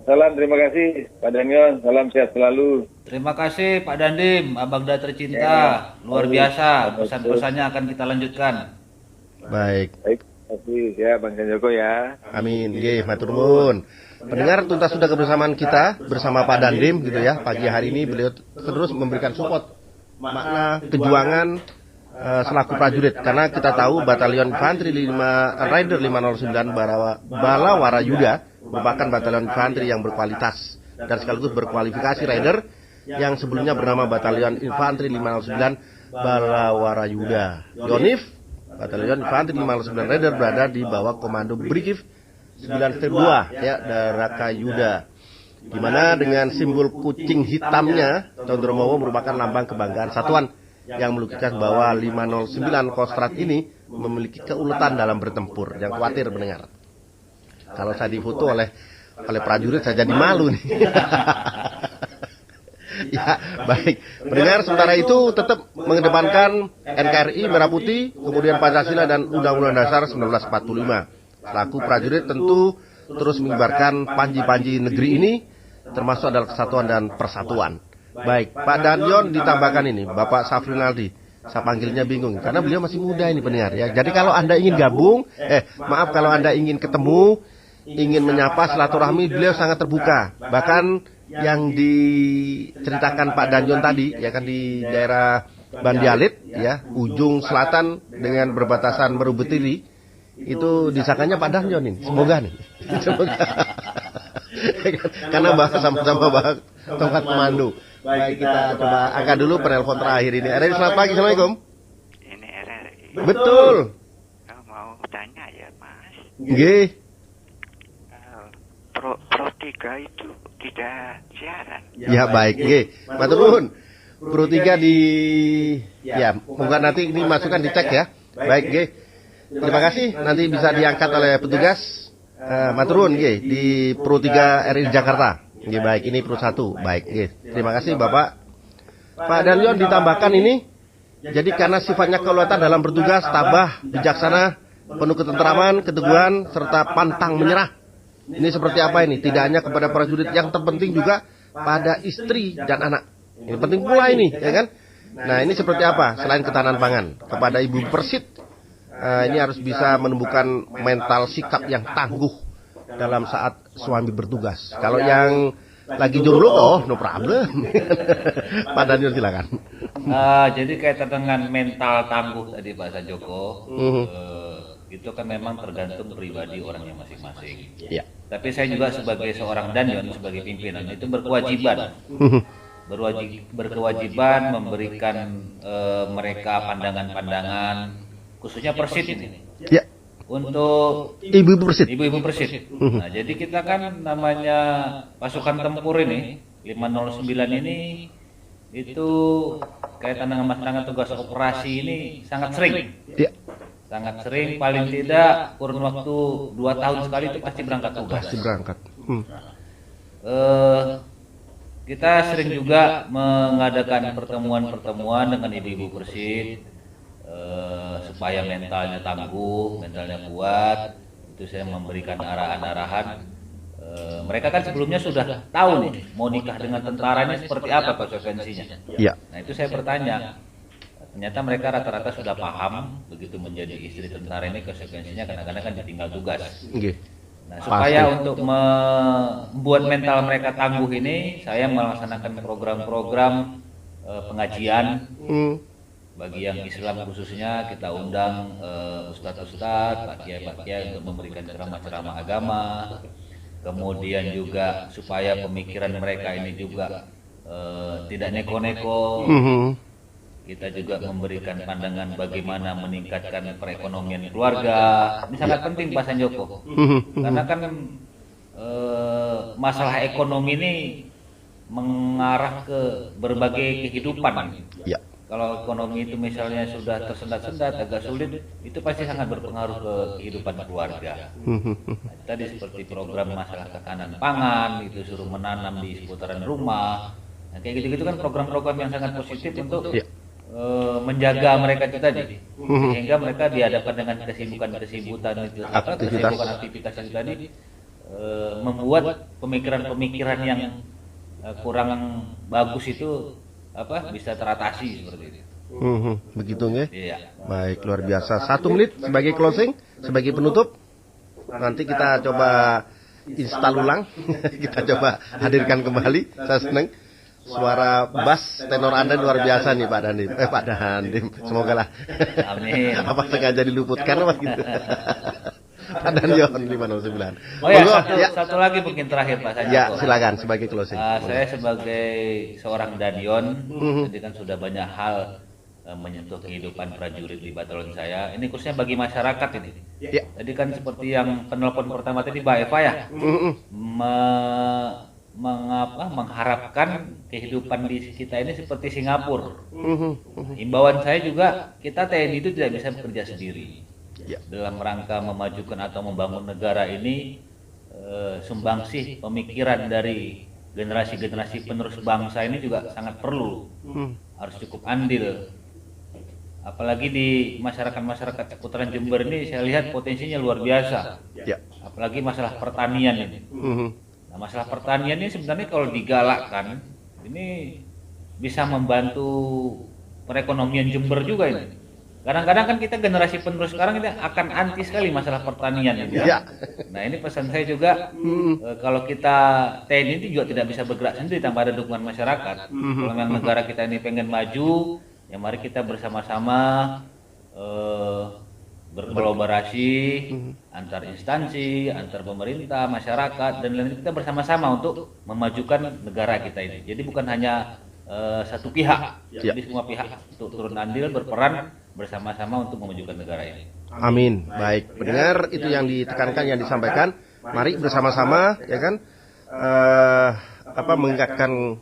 Salam, terima kasih Pak Danyon, salam sehat selalu. Terima kasih Pak Dandim, Abangda tercinta, luar biasa, pesan-pesannya akan kita lanjutkan. Baik. Terima kasih ya Bang Sanjoko ya. Amin. Matur nuwun. Pendengar, tuntas sudah kebersamaan kita bersama Pak Dandim gitu ya. Pagi hari ini beliau terus memberikan support, makna, kejuangan selaku prajurit, karena kita tahu Batalion Infanteri Rider 509 Bala Warayuda merupakan batalion infanteri yang berkualitas dan sekaligus berkualifikasi Rider yang sebelumnya bernama Batalion Infanteri 509 Bala Warayuda. Yonif, Batalion Infanteri 509 Rider berada di bawah komando Brigif 9 Februari ya, Daraka Yuda, di mana dengan simbol kucing hitamnya, Condromowo merupakan lambang kebanggaan satuan yang melukiskan bahwa 509 Kostrat ini memiliki keuletan dalam bertempur. Yang khawatir mendengar, kalau saya difoto oleh prajurit saya jadi malu nih. Ya, baik. Pendengar, sementara itu tetap mengedepankan NKRI Merah Putih, kemudian Pancasila dan Undang-Undang Dasar 1945. Selaku prajurit tentu terus mengibarkan panji-panji negeri ini, termasuk adalah kesatuan dan persatuan. Baik, Pak Danyon ditambahkan ini, Bapak Safrinaldi. Saya panggilnya bingung, karena beliau masih muda ini pendengar ya. Jadi kalau Anda ingin gabung, kalau Anda ingin ketemu, ingin menyapa silaturahmi, beliau sangat terbuka. Bahkan yang diceritakan Pak Danyon tadi, ya kan di daerah Bandialit, ya, ujung selatan dengan berbatasan Merubetiri, itu disangkanya Pak Danyon ini. Semoga nih, semoga. Karena bahas sama-sama bahas tongkat komando. Baik, kita coba angkat dulu penelpon terakhir ini. RRI, selamat pagi, Assalamualaikum. Ini RRI. Betul. Mau tanya ya, Mas. Nggih. Pro 3 itu tidak siaran. Ya baik, nggih. Matur nuwun. Pro 3 di ya, moga nanti ini masukan dicek ya. Baik, nggih. Terima kasih, nanti bisa diangkat oleh petugas. Matur nuwun nggih di Pro 3 RRI Jakarta. Nggih, baik, ini Pro 1. Baik, nggih. Terima kasih Bapak. Pak Danyon ditambahkan ini, jadi karena sifatnya kelewatan dalam bertugas, tabah, bijaksana, penuh ketentraman, keteguhan, serta pantang menyerah. Ini seperti apa ini? Tidak hanya kepada prajurit, yang terpenting juga pada istri dan anak. Ini penting pula ini, ya kan? Nah, ini seperti apa? Selain ketahanan pangan, kepada Ibu Persit, ini harus bisa menumbuhkan mental sikap yang tangguh dalam saat suami bertugas. Kalau yang lagi jomblo, no problem. Pak Daniel silakan. Jadi kaitan dengan mental tangguh tadi Pak Sanjoko, itu kan memang tergantung pribadi orangnya masing-masing. Ya. Tapi saya juga sebagai seorang Danyon, sebagai pimpinan itu berkewajiban memberikan mereka pandangan-pandangan, khususnya Persit ini. Ya. Untuk Ibu Persit. Ibu Persit. Nah, jadi kita kan namanya pasukan tempur ini 509 ini itu kaitan dengan melaksanakan tugas operasi ini sangat sering. Ya. Sangat sering, paling tidak kurun waktu 2 tahun sekali itu pasti berangkat tugas. Pasti berangkat. Kita sering juga mengadakan pertemuan-pertemuan dengan Ibu Persit. Supaya mentalnya tangguh, mentalnya kuat, itu saya memberikan arahan-arahan. Mereka kan sebelumnya sudah tahu nih mau nikah dengan tentara ini seperti apa konsekuensinya. Ya. Nah itu saya bertanya, ternyata mereka rata-rata sudah paham begitu menjadi istri tentara ini konsekuensinya kadang-kadang kan ditinggal tugas. Okay. Nah supaya untuk membuat mental mereka tangguh ini, saya melaksanakan program-program pengajian. Bagi yang Islam khususnya kita undang ustadz-ustadz, pak kiai untuk memberikan ceramah-ceramah agama. Kemudian juga supaya pemikiran mereka ini juga tidak neko-neko. Kita juga memberikan pandangan bagaimana meningkatkan perekonomian keluarga. Ini sangat penting Pak Sanjoko. Karena kan masalah ekonomi ini mengarah ke berbagai kehidupan. Ya. Kalau ekonomi itu misalnya sudah tersendat-sendat, agak sulit, itu pasti sangat berpengaruh ke kehidupan keluarga. Nah, tadi seperti program masalah ketahanan pangan, itu suruh menanam di seputaran rumah. Nah, kayak gitu-gitu kan program-program yang sangat positif untuk menjaga mereka itu tadi. Sehingga mereka dihadapkan dengan kesibukan-kesibukan itu, aktivitas itu tadi, membuat pemikiran-pemikiran yang kurang bagus itu bisa teratasi seperti itu. Begitu nggih? Iya. Baik, luar biasa. 1 menit sebagai closing, sebagai penutup. Nanti kita coba install ulang. Kita coba hadirkan kembali. Saya senang. suara bass tenor Anda luar biasa nih Pak Dandim. Pak Dandim, semoga lah. Amin. Apa sengaja diluputkan apa gitu? Pak Dandion 509. Oh ya, satu lagi mungkin terakhir Pak Sanjoko. Ya, silakan sebagai closing. Saya sebagai seorang Dadion, jadi kan sudah banyak hal menyentuh kehidupan prajurit di batalon saya. Ini khususnya bagi masyarakat ini. Ya. Jadi kan seperti yang penelpon pertama tadi Mbak Eva ya, mengharapkan kehidupan di kita ini seperti Singapura. Himbauan saya juga, kita TNI itu tidak bisa bekerja sendiri. Ya. Dalam rangka memajukan atau membangun negara ini, sumbangsih pemikiran dari generasi-generasi penerus bangsa ini juga sangat perlu, harus cukup andil. Apalagi di masyarakat seputaran Jember ini saya lihat potensinya luar biasa. Ya. Apalagi masalah pertanian ini. Nah, masalah pertanian ini sebenarnya kalau digalakkan ini bisa membantu perekonomian Jember juga ini. Kadang-kadang kan kita generasi penerus sekarang ini akan anti sekali masalah pertanian ini. Ya. Nah ini pesan saya juga, kalau kita TNI ini juga tidak bisa bergerak sendiri tanpa ada dukungan masyarakat. Kalau memang negara kita ini pengen maju, ya mari kita bersama-sama berkolaborasi antar instansi, antar pemerintah, masyarakat, dan lain-lain, kita bersama-sama untuk memajukan negara kita ini. Jadi bukan hanya satu pihak, jadi semua pihak untuk turun andil, berperan bersama-sama untuk memajukan negara ini. Amin. Baik, pendengar, itu yang ditekankan, yang disampaikan. Mari bersama-sama, ya kan, mengingatkan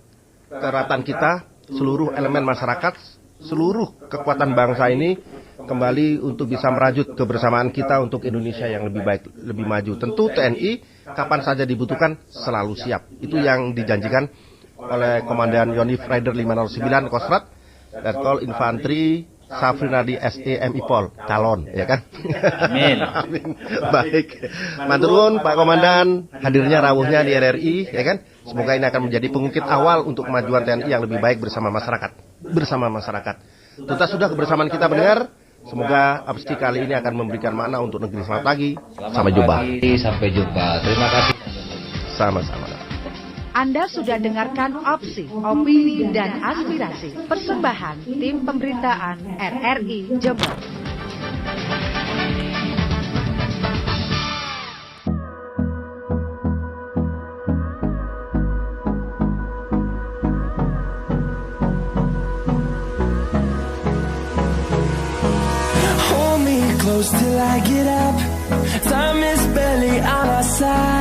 keraatan kita, seluruh elemen masyarakat, seluruh kekuatan bangsa ini kembali untuk bisa merajut kebersamaan kita untuk Indonesia yang lebih baik, lebih maju. Tentu TNI kapan saja dibutuhkan selalu siap. Itu yang dijanjikan oleh Komandan Yonif Rider 509 Kostrat Letkol Infanteri Safrinadi SEMI Pol calon, ya kan? Amin. Amin. Baik. Maturun Pak Komandan, hadirnya rawuhnya di RRI, ya kan? Semoga ini akan menjadi pengungkit awal untuk kemajuan TNI yang lebih baik bersama masyarakat. Bersama masyarakat. Tuntas sudah kebersamaan kita mendengar. Semoga absti kali ini akan memberikan makna untuk negeri. Selamat pagi. Sampai jumpa. Sampai jumpa. Terima kasih. Sama-sama. Anda sudah dengarkan Opsi, Opini dan Aspirasi, persembahan tim pemberitaan RRI Jember. Hold me close till I get up. Time is barely on our side.